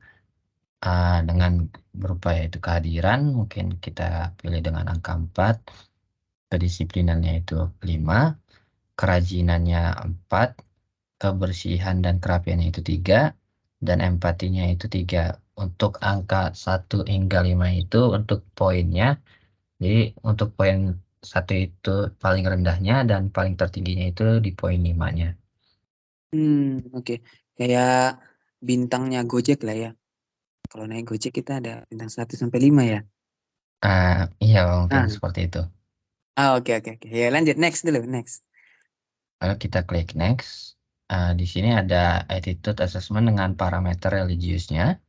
dengan berupa yaitu kehadiran, mungkin kita pilih dengan angka 4, kedisiplinannya itu 5, kerajinannya 4, kebersihan dan kerapiannya itu 3, dan empatinya itu 3. Untuk angka 1 hingga 5 itu untuk poinnya, jadi untuk poin 1 itu paling rendahnya dan paling tertingginya itu di poin 5-nya. Oke. Kayak bintangnya Gojek lah ya. Kalau naik Gojek kita ada bintang 1 sampai 5 ya. Iya, mungkin seperti itu. Oke. Ya, lanjut next dulu, next. Lalu kita klik next. Di sini ada attitude assessment dengan parameter religiusnya,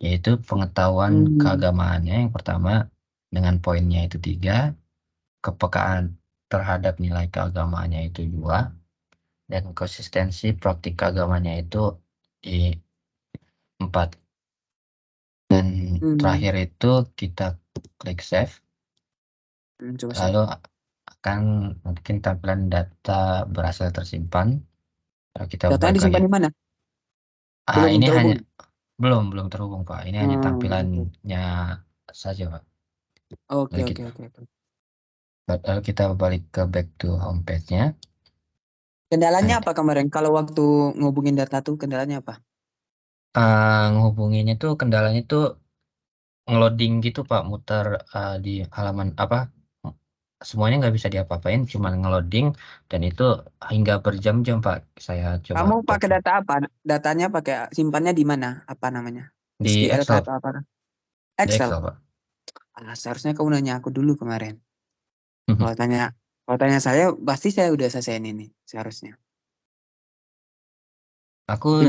yaitu pengetahuan keagamaannya yang pertama dengan poinnya itu 3, kepekaan terhadap nilai keagamaannya itu 2, dan konsistensi praktik keagamannya itu di 4. Dan terakhir itu kita klik save. Lalu akan mungkin tampilan data berhasil tersimpan. Kita datanya disimpan di mana? Ini terhubung? Belum terhubung Pak. Ini hanya tampilannya saja Pak. Oke. Lalu kita balik ke back to homepage-nya. Kendalanya apa kemarin? Kalau waktu ngubungin data tuh kendalanya apa? Ngehubunginnya tuh kendalanya tuh ngeloading gitu Pak, muter di halaman apa? Semuanya nggak bisa diapa-apain, cuma ngeloading dan itu hingga berjam-jam Pak. Saya coba. Kamu pakai data apa? Datanya pakai simpannya di mana? Apa namanya? Di SQL Excel. atau apa? Di Excel Pak. Seharusnya kamu nanya aku dulu kemarin. Kalau tanya saya, pasti saya udah selesaiin ini seharusnya. Aku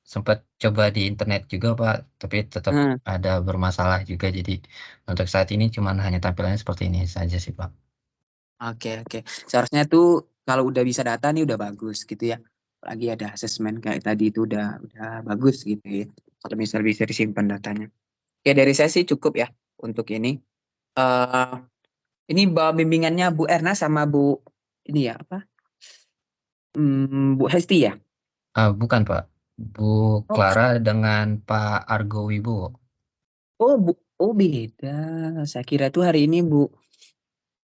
sempat coba di internet juga Pak, tapi tetap ada bermasalah juga. Jadi untuk saat ini cuma hanya tampilannya seperti ini saja sih Pak. Oke. Seharusnya tuh kalau udah bisa data nih udah bagus gitu ya. Apalagi ada asesmen kayak tadi itu udah bagus gitu ya. Kalau misal bisa disimpan datanya. Oke, dari saya sih cukup ya untuk ini. Ini bimbingannya Bu Erna sama Bu ini ya apa? Bu Hesti ya? Bukan Pak, Bu Oh, Clara dengan Pak Argo Wibowo. beda. Saya kira tuh hari ini Bu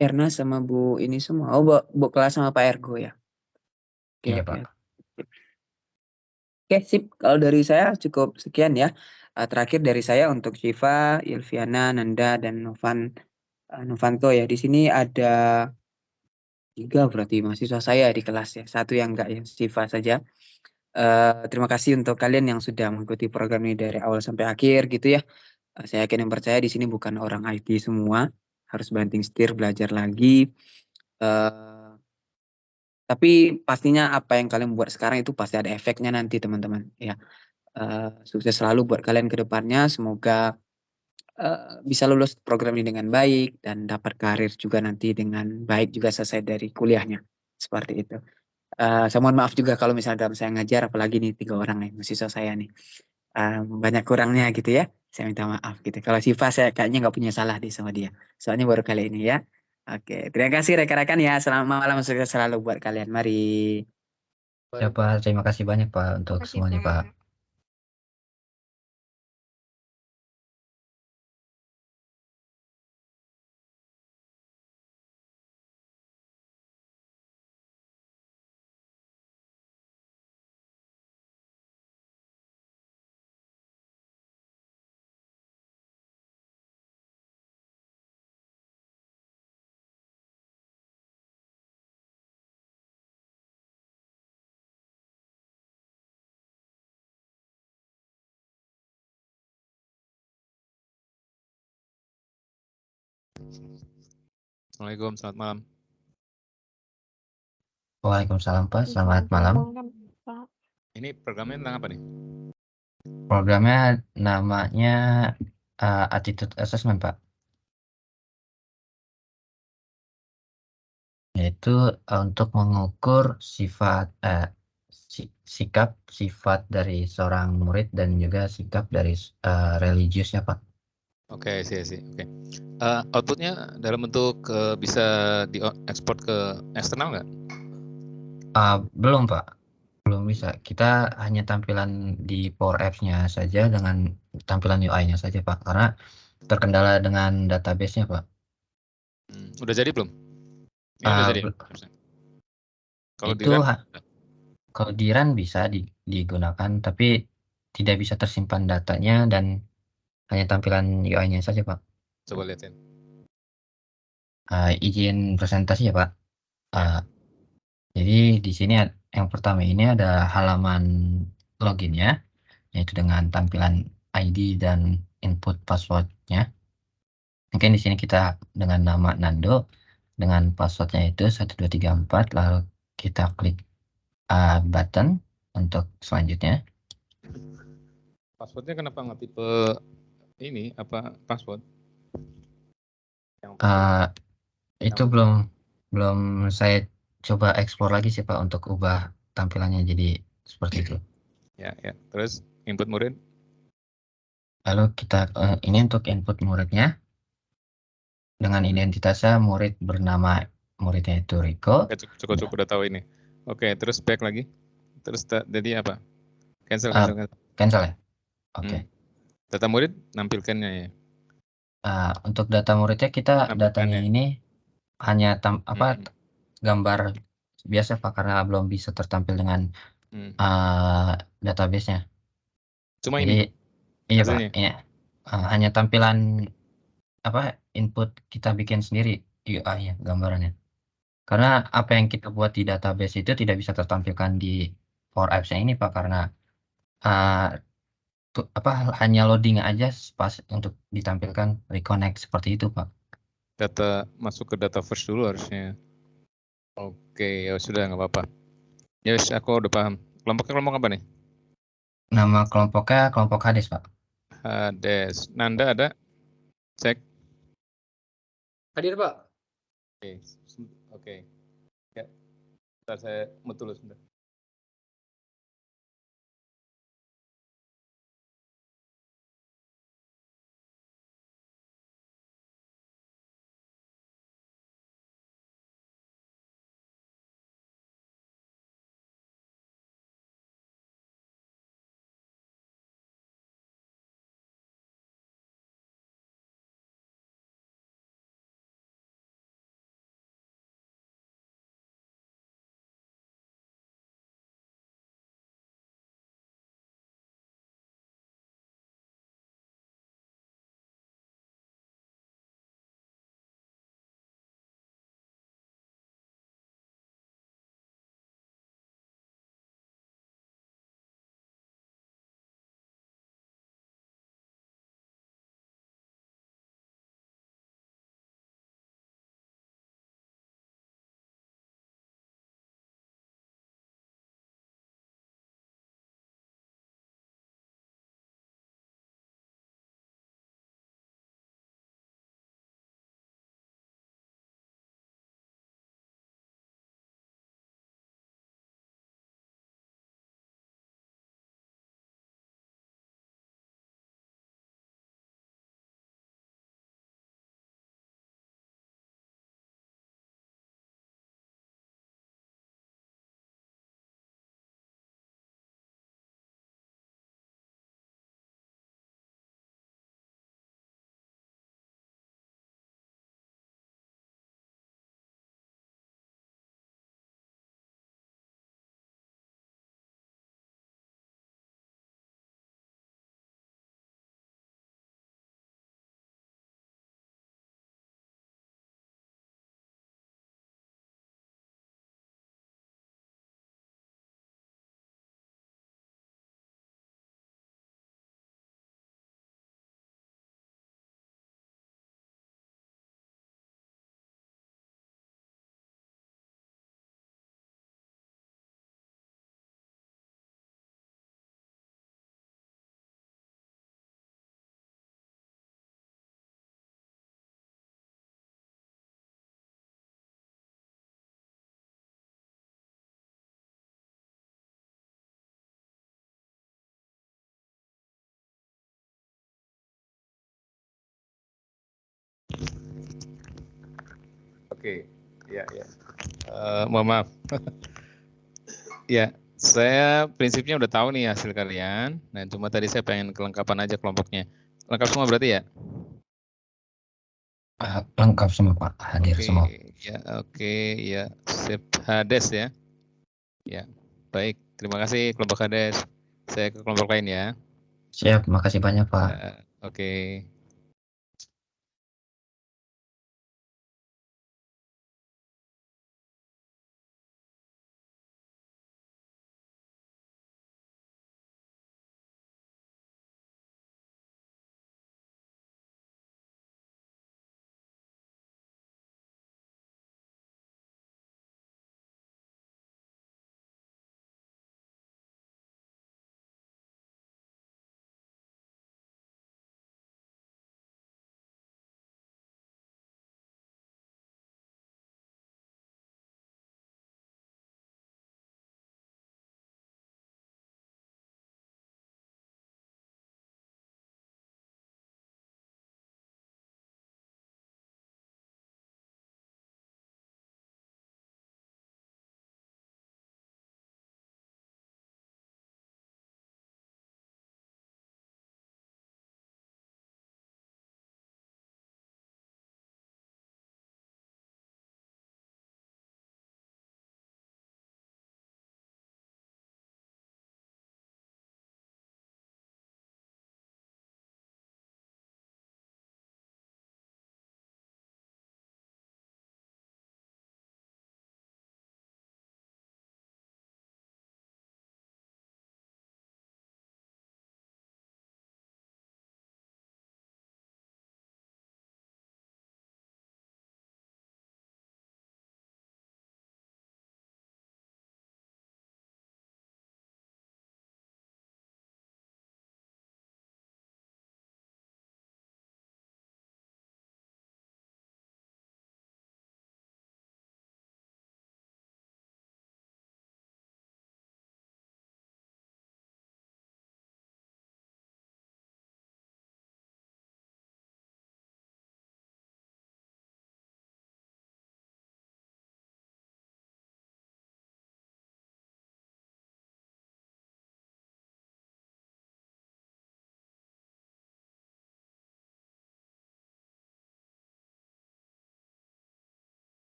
Erna sama Bu ini semua. Oh, Bu Clara sama Pak Ergo ya. Oke, Iya oke. Pak. Oke, sip. Kalau dari saya cukup sekian ya. Terakhir dari saya untuk Syifa, Ilviana, Nanda, dan Novanto ya. Di sini ada 3 berarti mahasiswa saya di kelas ya. 1 yang enggak ya, Syifa saja. Terima kasih untuk kalian yang sudah mengikuti program ini dari awal sampai akhir gitu ya. Saya yakin dan percaya di sini bukan orang IT semua, harus banting setir belajar lagi. Tapi pastinya apa yang kalian buat sekarang itu pasti ada efeknya nanti teman-teman ya. Sukses selalu buat kalian ke depannya. Semoga bisa lulus program ini dengan baik dan dapat karir juga nanti dengan baik juga selesai dari kuliahnya. Seperti itu. Saya mohon maaf juga kalau misalnya dalam saya ngajar, apalagi nih 3 orang nih mahasiswa saya nih. Banyak kurangnya gitu ya. Saya minta maaf gitu. Kalau Syifa saya kayaknya nggak punya salah deh sama dia. Soalnya baru kali ini ya. Oke, terima kasih rekan-rekan ya. Selamat malam, sukses selalu buat kalian. Mari. Ya Pak, terima kasih banyak Pak untuk Terima kasih, semuanya Pak. Pak. Assalamualaikum, selamat malam. Waalaikumsalam Pak, selamat malam. Pak. Ini programnya tentang apa nih? Programnya namanya Attitude Assessment Pak. Yaitu untuk mengukur sikap sifat dari seorang murid dan juga sikap dari religiusnya Pak. Oke, sih. Oke. Outputnya dalam bentuk bisa diekspor ke eksternal nggak? Belum Pak, belum bisa. Kita hanya tampilan di Power Apps-nya saja dengan tampilan UI-nya saja Pak, karena terkendala dengan database-nya Pak. Udah jadi belum? Ini udah jadi. Kalau Itu kalau di run bisa digunakan, tapi tidak bisa tersimpan datanya dan hanya tampilan UI-nya saja Pak. Coba lihatin. Izin presentasi ya Pak. Jadi di sini yang pertama ini ada halaman loginnya, yaitu dengan tampilan ID dan input passwordnya. Mungkin di sini kita dengan nama Nando, dengan passwordnya itu 1234, lalu kita klik button untuk selanjutnya. Passwordnya kenapa nggak tipe ini apa password? Itu belum saya coba explore lagi sih Pak untuk ubah tampilannya jadi seperti itu. Ya. Terus input murid. Lalu kita ini untuk input muridnya dengan identitasnya murid bernama muridnya itu Rico. Cukup udah tahu ini. Oke, terus back lagi. Terus jadi apa? Cancel. Cancel ya. Oke. Data murid nampilkannya ya. Untuk data muridnya kita datanya ini hanya gambar biasa Pak, karena belum bisa tertampil dengan database-nya. Cuma jadi, ini. Iya Pak. Iya. Hanya tampilan input kita bikin sendiri UI-nya, gambarannya. Karena apa yang kita buat di database itu tidak bisa tertampilkan di Power Apps-nya ini Pak, karena hanya loading aja pas untuk ditampilkan reconnect seperti itu Pak. Data masuk ke data first dulu harusnya. Oke, ya sudah nggak apa-apa. Yes, aku udah paham. Kelompoknya kelompok apa nih? Nama kelompoknya kelompok Hades Pak. Hades. Nanda ada? Cek. Hadir Pak. Oke. Ya. Bentar saya mutul sebentar. Oke. Ya, ya. Mohon maaf. Ya, saya prinsipnya udah tahu nih hasil kalian. Nah, cuma tadi saya pengen kelengkapan aja kelompoknya. Lengkap semua berarti ya? Lengkap semua Pak, hadir Oke, semua. ya, oke, ya, sip Hades ya. Ya, baik. Terima kasih kelompok Hades. Saya ke kelompok lain ya. Siap, makasih banyak Pak. Ya, oke.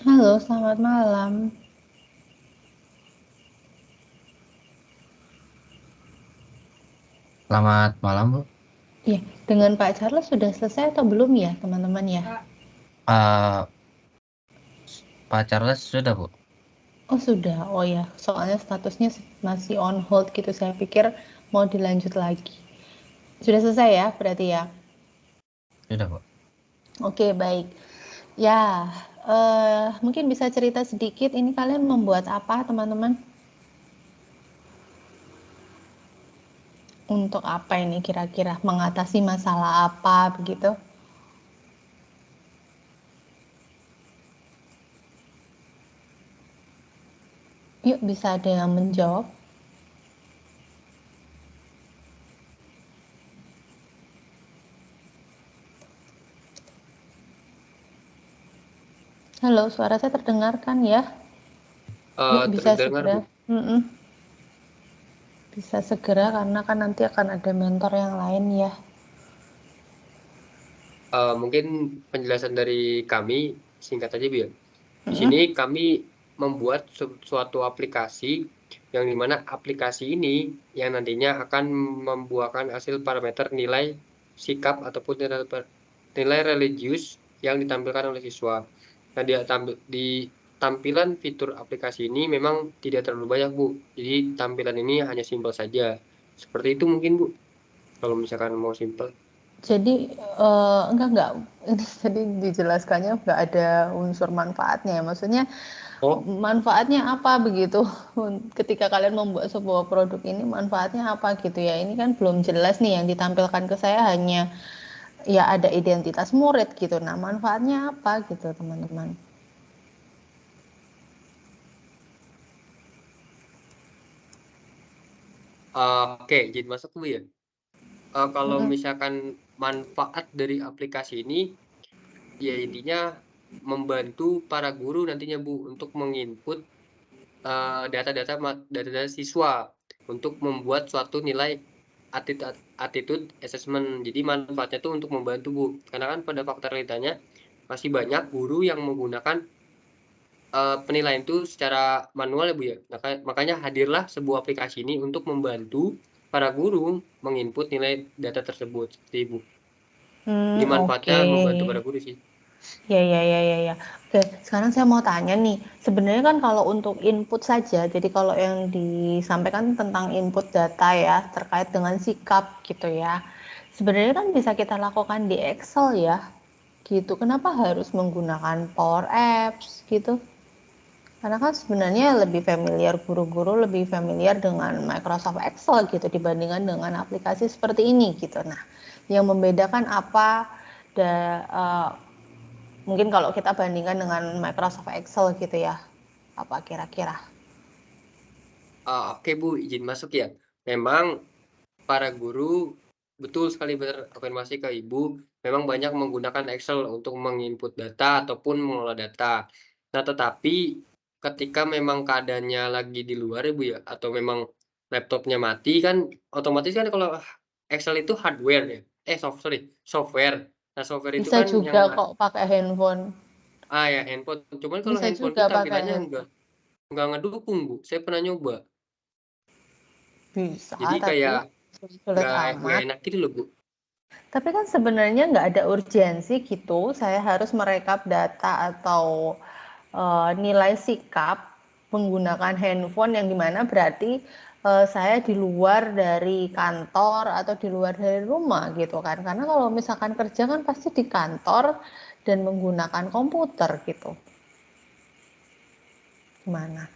Halo, selamat malam. Selamat malam, Bu. Iya, dengan Pak Charles sudah selesai atau belum ya, teman-teman ya? Pak Charles sudah, Bu. Oh, sudah. Oh ya, soalnya statusnya masih on hold gitu. Saya pikir mau dilanjut lagi. Sudah selesai ya, berarti ya? Sudah, Bu. Oke, baik. Ya, mungkin bisa cerita sedikit, ini kalian membuat apa, teman-teman? Untuk apa ini kira-kira? Mengatasi masalah apa, begitu? Yuk, bisa ada yang menjawab? Halo, suara saya terdengarkan ya? Yuk, bisa Terdengar, segera. Bu. Bisa segera karena kan nanti akan ada mentor yang lain ya. Mungkin penjelasan dari kami singkat aja, Bu ya. Di sini kami membuat suatu aplikasi yang dimana aplikasi ini yang nantinya akan membuahkan hasil parameter nilai sikap ataupun nilai religius yang ditampilkan oleh siswa. Nah, di tampilan fitur aplikasi ini memang tidak terlalu banyak, Bu. Jadi tampilan ini hanya simpel saja. Seperti itu mungkin, Bu. Kalau misalkan mau simpel. Jadi enggak ini tadi dijelaskannya enggak ada unsur manfaatnya ya. Maksudnya manfaatnya apa begitu ketika kalian membuat sebuah produk ini, manfaatnya apa gitu ya. Ini kan belum jelas nih, yang ditampilkan ke saya hanya ya ada identitas murid gitu. Nah, manfaatnya apa gitu, teman-teman? Oke, jadi masuk dulu ya. Kalau misalkan manfaat dari aplikasi ini, ya intinya membantu para guru nantinya, Bu, untuk menginput data-data siswa untuk membuat suatu nilai attitude assessment. Jadi manfaatnya itu untuk membantu, Bu. Karena kan pada fakta realitanya masih banyak guru yang menggunakan penilaian itu secara manual ya, Bu ya. Makanya hadirlah sebuah aplikasi ini untuk membantu para guru menginput nilai data tersebut, seperti Bu. Jadi manfaatnya membantu para guru sih. Ya. Oke, sekarang saya mau tanya nih. Sebenarnya kan kalau untuk input saja, jadi kalau yang disampaikan tentang input data ya, terkait dengan sikap gitu ya. Sebenarnya kan bisa kita lakukan di Excel ya, gitu. Kenapa harus menggunakan Power Apps gitu? Karena kan sebenarnya lebih familiar, guru-guru lebih familiar dengan Microsoft Excel gitu dibandingkan dengan aplikasi seperti ini gitu. Nah, yang membedakan apa mungkin kalau kita bandingkan dengan Microsoft Excel gitu ya, apa kira-kira? Oke Bu, izin masuk ya. Memang para guru betul sekali benar afirmasi ke Ibu, memang banyak menggunakan Excel untuk menginput data ataupun mengelola data. Nah, tetapi ketika memang keadaannya lagi di luar ya Bu ya, atau memang laptopnya mati kan, otomatis kan kalau Excel itu hardware ya, software. Nah, software itu Bisa kan juga yang kok pakai handphone. ya handphone. Cuman kalau Bisa handphone juga itu pakai tampilannya handphone. nggak ngedukung Bu. Saya pernah nyoba. Bisa, Jadi tapi kayak sulit nggak amat. enak gitu loh Bu. Tapi kan sebenarnya nggak ada urgensi gitu. Saya harus merekap data atau nilai sikap menggunakan handphone yang dimana berarti saya di luar dari kantor atau di luar dari rumah gitu kan. Karena kalau misalkan kerja kan pasti di kantor dan menggunakan komputer gitu. Gimana?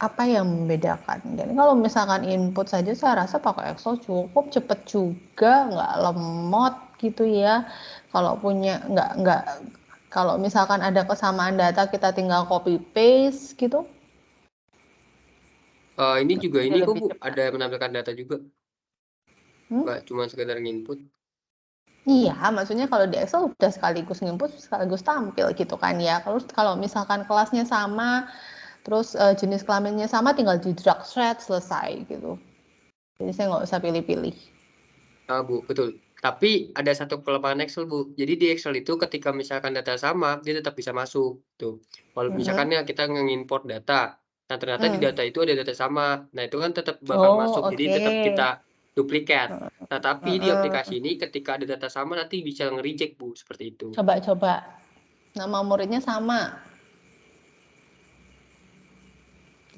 Apa yang membedakan? Jadi kalau misalkan input saja saya rasa pakai Excel cukup, cepet juga, nggak lemot gitu ya. Kalau punya nggak kalau misalkan ada kesamaan data kita tinggal copy paste gitu. Ini juga ini kok Bu, ada menampilkan data juga. Nggak cuma sekedar nginput. Iya, maksudnya kalau di Excel udah sekaligus nginput, sekaligus tampil gitu kan ya. Kalau misalkan kelasnya sama, terus jenis kelaminnya sama, tinggal di drag shred selesai gitu. Jadi saya nggak usah pilih-pilih. Bu, betul. Tapi ada satu kelemahan Excel, Bu. Jadi di Excel itu ketika misalkan data sama, dia tetap bisa masuk tuh. Kalau misalkan ya kita ngimport data, nah ternyata di data itu ada data sama. Nah, itu kan tetap bakal Oh, masuk. Jadi tetap oke. kita duplikat. Nah, tapi di Heeh. aplikasi ini ketika ada data sama nanti bisa nge-reject, Bu, seperti itu. Coba. Nama muridnya sama.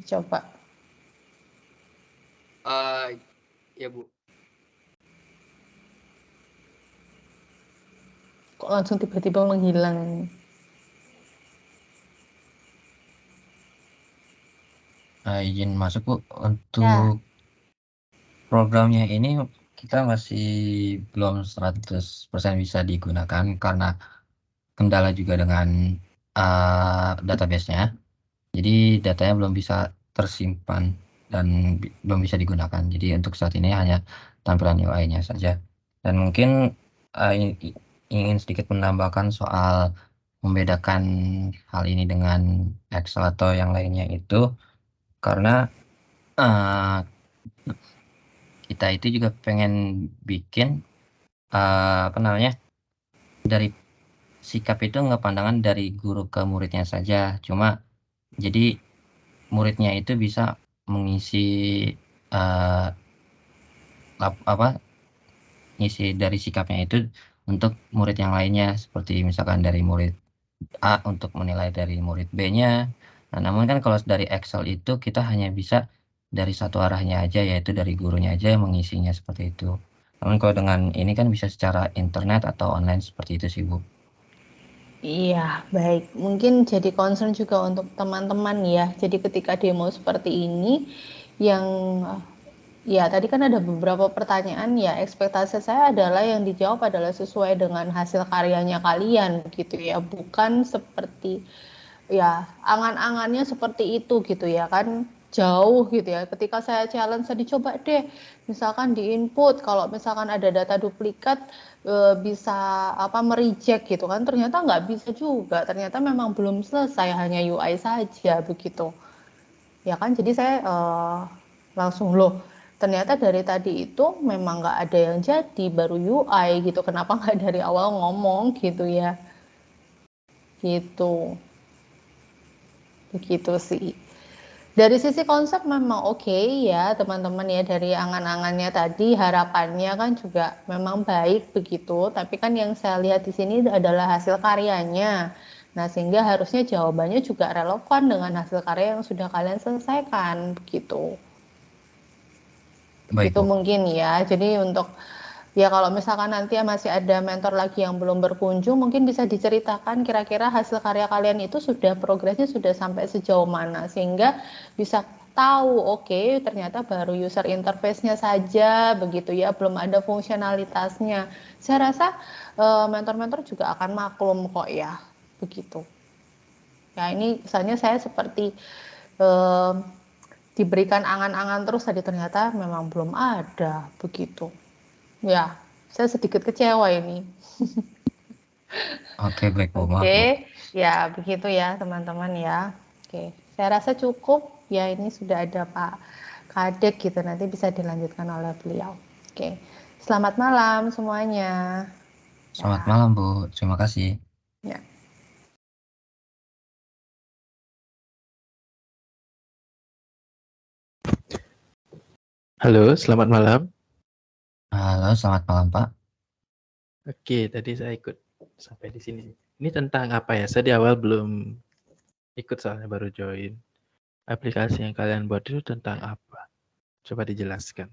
Coba. Ya, Bu. Kok langsung tiba-tiba menghilang? Izin masuk Bu, Ya. untuk programnya ini kita masih belum 100% bisa digunakan karena kendala juga dengan database-nya. Jadi datanya belum bisa tersimpan dan belum bisa digunakan. Jadi untuk saat ini hanya tampilan UI-nya saja. Dan mungkin ingin sedikit menambahkan soal membedakan hal ini dengan Excel atau yang lainnya itu karena kita itu juga pengen bikin dari sikap itu pandangan dari guru ke muridnya saja. Cuma jadi muridnya itu bisa mengisi ngisi dari sikapnya itu untuk murid yang lainnya, seperti misalkan dari murid A untuk menilai dari murid B-nya. Nah, namun kan kalau dari Excel itu kita hanya bisa dari satu arahnya aja, yaitu dari gurunya aja yang mengisinya seperti itu. Namun kalau dengan ini kan bisa secara internet atau online seperti itu sih, Bu. Iya, baik. Mungkin jadi concern juga untuk teman-teman ya. Jadi ketika demo seperti ini, yang ya tadi kan ada beberapa pertanyaan ya. Ekspektasi saya adalah yang dijawab adalah sesuai dengan hasil karyanya kalian gitu ya. Bukan seperti ya angan-angannya seperti itu gitu ya kan, jauh gitu ya. Ketika saya challenge, saya dicoba deh misalkan di input, kalau misalkan ada data duplikat bisa mereject gitu kan, ternyata nggak bisa juga, ternyata memang belum selesai, hanya UI saja begitu ya kan. Jadi saya langsung loh, ternyata dari tadi itu memang nggak ada yang jadi, baru UI gitu, kenapa nggak dari awal ngomong gitu ya, gitu. Begitu sih. Dari sisi konsep memang oke ya teman-teman ya, dari angan-angannya tadi, harapannya kan juga memang baik begitu, tapi kan yang saya lihat di sini adalah hasil karyanya. Nah, sehingga harusnya jawabannya juga relevan dengan hasil karya yang sudah kalian selesaikan begitu. Baik, Begitu Bu. mungkin ya. Jadi untuk ya kalau misalkan nanti masih ada mentor lagi yang belum berkunjung, mungkin bisa diceritakan kira-kira hasil karya kalian itu sudah progresnya sudah sampai sejauh mana, sehingga bisa tahu oke, ternyata baru user interface-nya saja begitu ya, belum ada fungsionalitasnya. Saya rasa mentor-mentor juga akan maklum kok ya, begitu. Ya ini kesannya saya seperti diberikan angan-angan terus tadi, ternyata memang belum ada begitu. Ya, saya sedikit kecewa ini. Oke, baik, Bu. Maaf, Bu. Oke, ya begitu ya teman-teman ya. Oke, saya rasa cukup ya, ini sudah ada Pak Kadek gitu, nanti bisa dilanjutkan oleh beliau. Oke, selamat malam semuanya. Selamat Ya. malam, Bu. Terima kasih. Ya. Halo, selamat malam. Halo, selamat malam, Pak. Oke, tadi saya ikut sampai di sini. Ini tentang apa ya? Saya di awal belum ikut soalnya baru join. Aplikasi yang kalian buat itu tentang apa? Coba dijelaskan.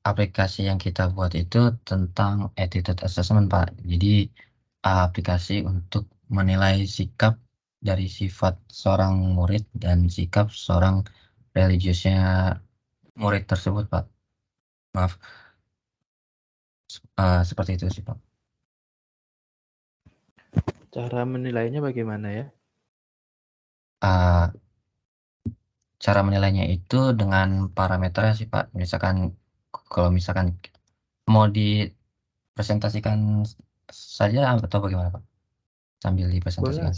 Aplikasi yang kita buat itu tentang attitude assessment, Pak. Jadi aplikasi untuk menilai sikap dari sifat seorang murid dan sikap seorang religiusnya murid tersebut, Pak. Maaf. Seperti itu sih, Pak. Cara menilainya bagaimana ya? Cara menilainya itu dengan parameternya sih, Pak. Misalkan kalau misalkan mau dipresentasikan saja atau bagaimana, Pak? Sambil dipresentasikan.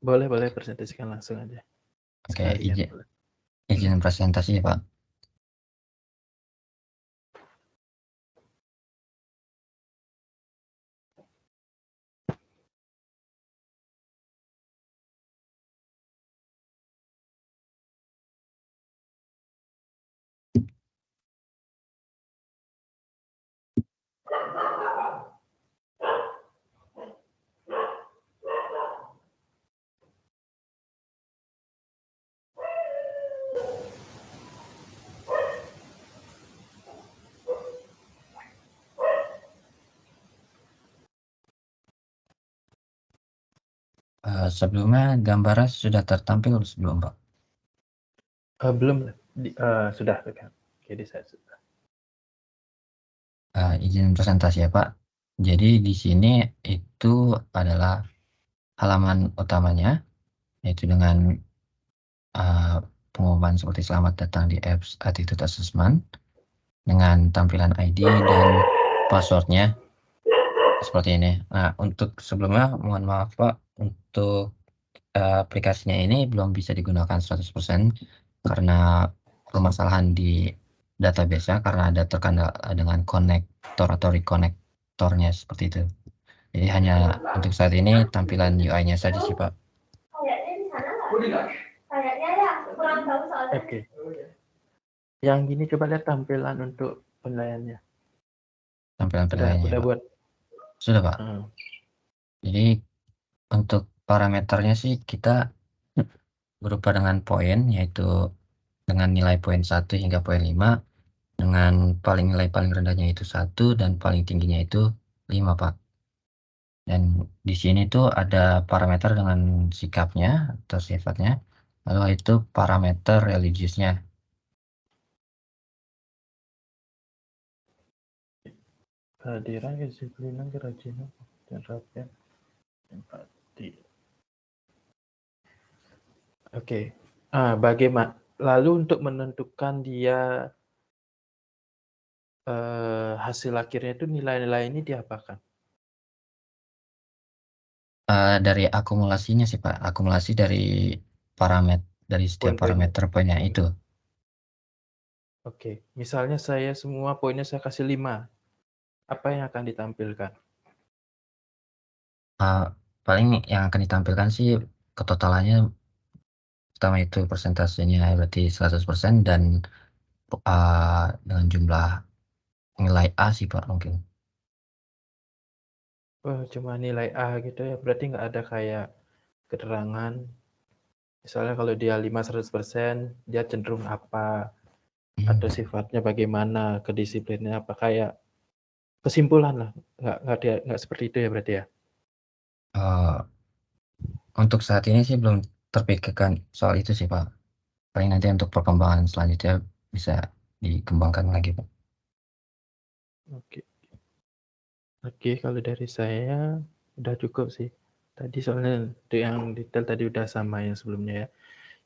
Boleh presentasikan langsung aja. Oke, Sekalian. izin presentasi ya, Pak. Sebelumnya gambarnya sudah tertampil sebelum, Pak? Belum, sudah kan. Jadi saya sudah. Izin presentasi ya, Pak. Jadi di sini itu adalah halaman utamanya, yaitu dengan pengumuman seperti selamat datang di apps Attitude Assessment dengan tampilan ID dan passwordnya seperti ini. Nah, untuk sebelumnya mohon maaf Pak, untuk aplikasinya ini belum bisa digunakan 100% karena permasalahan di database-nya karena ada terkendala dengan konektor atau rekonektornya seperti itu. Jadi hanya untuk saat ini tampilan UI-nya saja sih Pak. Oke. Yang gini coba lihat tampilan untuk penilaiannya. Tampilan penilaiannya Udah Pak. buat. Sudah Pak. Jadi untuk parameternya sih kita berupa dengan poin, yaitu dengan nilai poin 1 hingga poin 5, dengan nilai paling rendahnya itu 1 dan paling tingginya itu 5 Pak. Dan di sini tuh ada parameter dengan sikapnya atau sifatnya, lalu itu parameter religiusnya. Kehadiran, kedisiplinan, kerajinan, dan rapian, empati. Oke. Bagaimana? Lalu untuk menentukan dia hasil akhirnya itu nilai-nilai ini diapakan? Dari akumulasinya sih Pak, akumulasi dari parameter dari setiap parameter poinnya itu. Oke, misalnya saya semua poinnya saya kasih 5. Apa yang akan ditampilkan? Paling yang akan ditampilkan sih ketotalannya, pertama itu persentasenya berarti 100% dan dengan jumlah nilai A sih Pak mungkin. Cuma nilai A gitu ya, berarti nggak ada kayak keterangan. Misalnya kalau dia 5 100%, dia cenderung apa? Atau sifatnya bagaimana, kedisiplinnya apa, kayak kesimpulan lah. Nggak seperti itu ya berarti ya? Untuk saat ini sih belum terpikirkan soal itu sih Pak. Paling nanti untuk perkembangan selanjutnya bisa dikembangkan lagi Pak. Oke, kalau dari saya udah cukup sih. Tadi soalnya untuk yang detail tadi udah sama yang sebelumnya ya.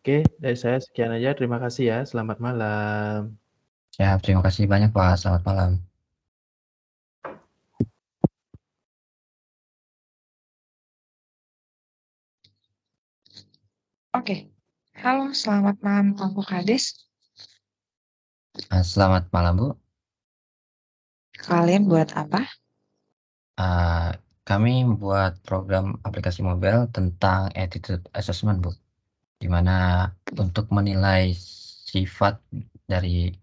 Oke, dari saya sekian aja. Terima kasih ya. Selamat malam. Ya, terima kasih banyak Pak. Selamat malam. Oke. Halo, selamat malam Pak Kades. Selamat malam Bu. Kalian buat apa? Kami buat program aplikasi mobile tentang attitude assessment Bu, di mana untuk menilai sifat dari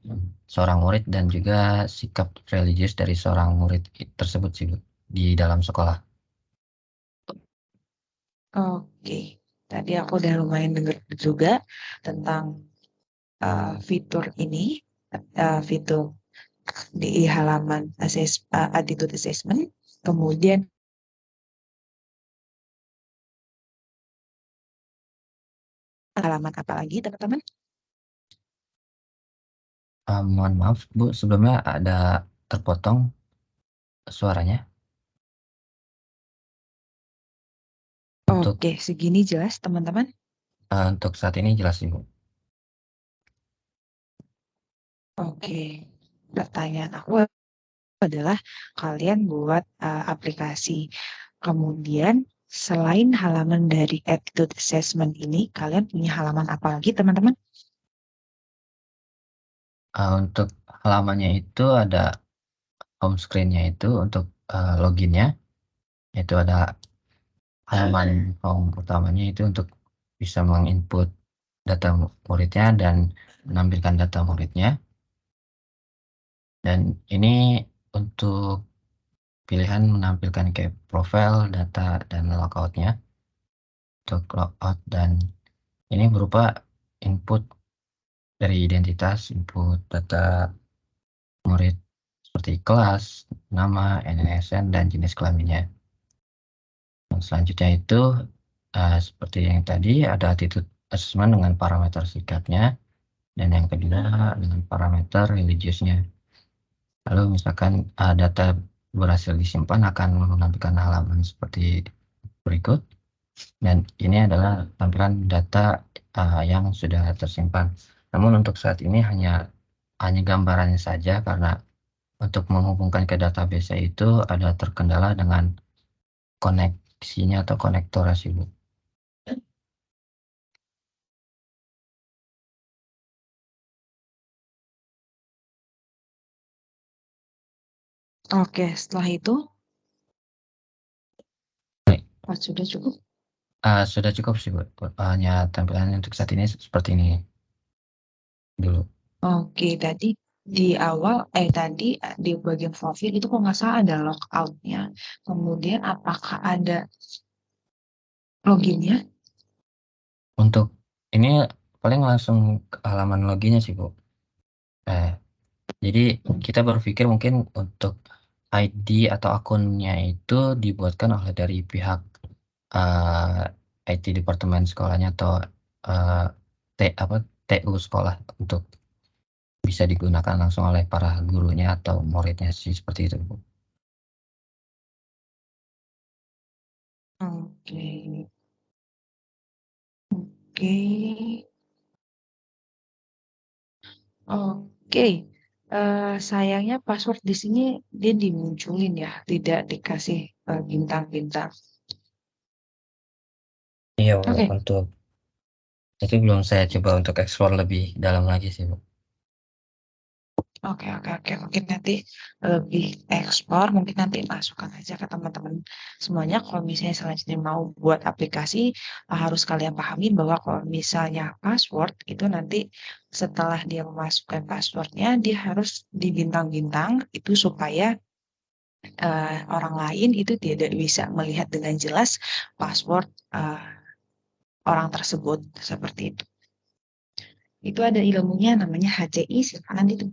seorang murid dan juga sikap religius dari seorang murid tersebut sih Bu, di dalam sekolah. Oke, tadi aku udah lumayan dengar juga tentang fitur ini, fitur di halaman attitude assessment, kemudian halaman apa lagi teman-teman? Mohon maaf Bu, sebelumnya ada terpotong suaranya. Oke, segini jelas teman-teman? Untuk saat ini jelas Ibu. Oke, pertanyaan aku adalah kalian buat aplikasi. Kemudian selain halaman dari attitude assessment ini, kalian punya halaman apa lagi teman-teman? Untuk halamannya itu ada home screen-nya itu untuk loginnya, itu ada halaman home utamanya itu untuk bisa menginput data muridnya dan menampilkan data muridnya. Dan ini untuk pilihan menampilkan kayak profile, data, dan logoutnya. Untuk logout dan ini berupa input dari identitas, input data murid seperti kelas, nama, NNSN, dan jenis kelaminnya. Dan selanjutnya itu seperti yang tadi ada attitude assessment dengan parameter sikapnya, dan yang kedua dengan parameter religiusnya. Lalu misalkan data berhasil disimpan akan menampilkan halaman seperti berikut, dan ini adalah tampilan data yang sudah tersimpan. Namun untuk saat ini hanya gambarannya saja, karena untuk menghubungkan ke database itu ada terkendala dengan koneksinya atau konektorasi, Bu. Oke, setelah itu Baik. sudah cukup. Sudah cukup sih, Bu. Hanya tampilannya untuk saat ini seperti ini dulu. Oke, tadi di awal tadi di bagian profil itu kok nggak salah ada logout-nya. Kemudian apakah ada loginnya? Untuk ini paling langsung ke halaman loginnya sih, Bu. Jadi kita berpikir mungkin untuk ID atau akunnya itu dibuatkan oleh dari pihak IT departemen sekolahnya atau TU sekolah, untuk bisa digunakan langsung oleh para gurunya atau muridnya sih, seperti itu, Bu. Oke. Oke. Oke. Sayangnya password di sini dia dimunculin ya, tidak dikasih bintang-bintang. Iya, Bu. Oke. Untuk itu belum saya coba untuk explore lebih dalam lagi sih, Bu. Oke. Mungkin nanti lebih ekspor, mungkin nanti masukkan aja ke teman-teman semuanya. Kalau misalnya selanjutnya mau buat aplikasi, harus kalian pahami bahwa kalau misalnya password itu nanti setelah dia memasukkan passwordnya, dia harus dibintang-bintang itu supaya orang lain itu tidak bisa melihat dengan jelas password orang tersebut, seperti itu. Itu ada ilmunya namanya HCI, silakan itu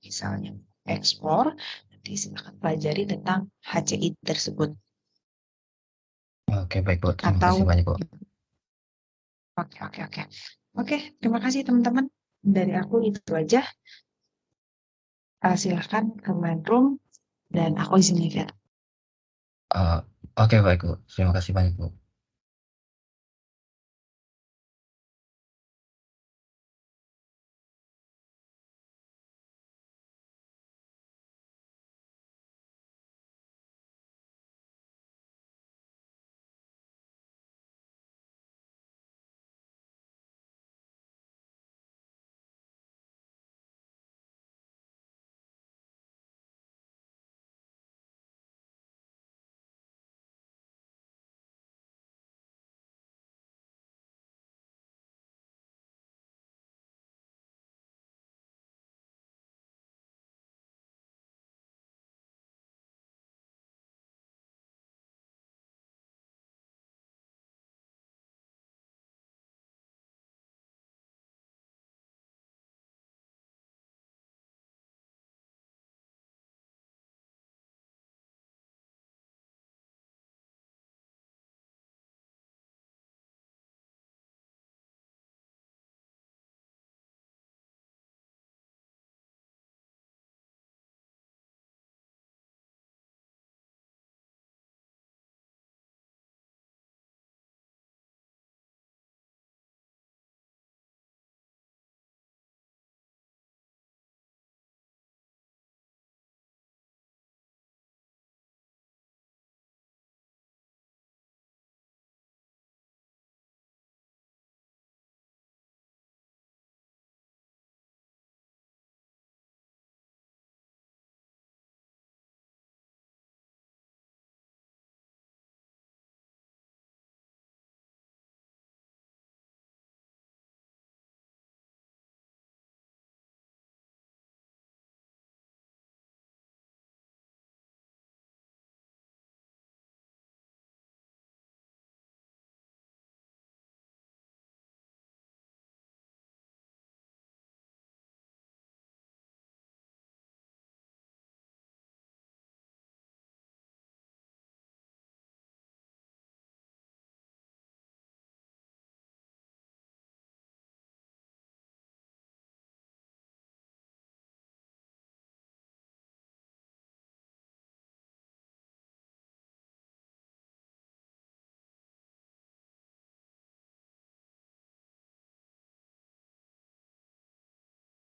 misalnya ekspor, nanti silakan pelajari tentang HCI tersebut. Oke, baik, Bu. Terima Atau kasih banyak, Bu. Oke, terima kasih teman-teman. Dari aku itu aja. Silakan ke main room dan aku izin lihat. Oke, baik, Bu. Terima kasih banyak, Bu.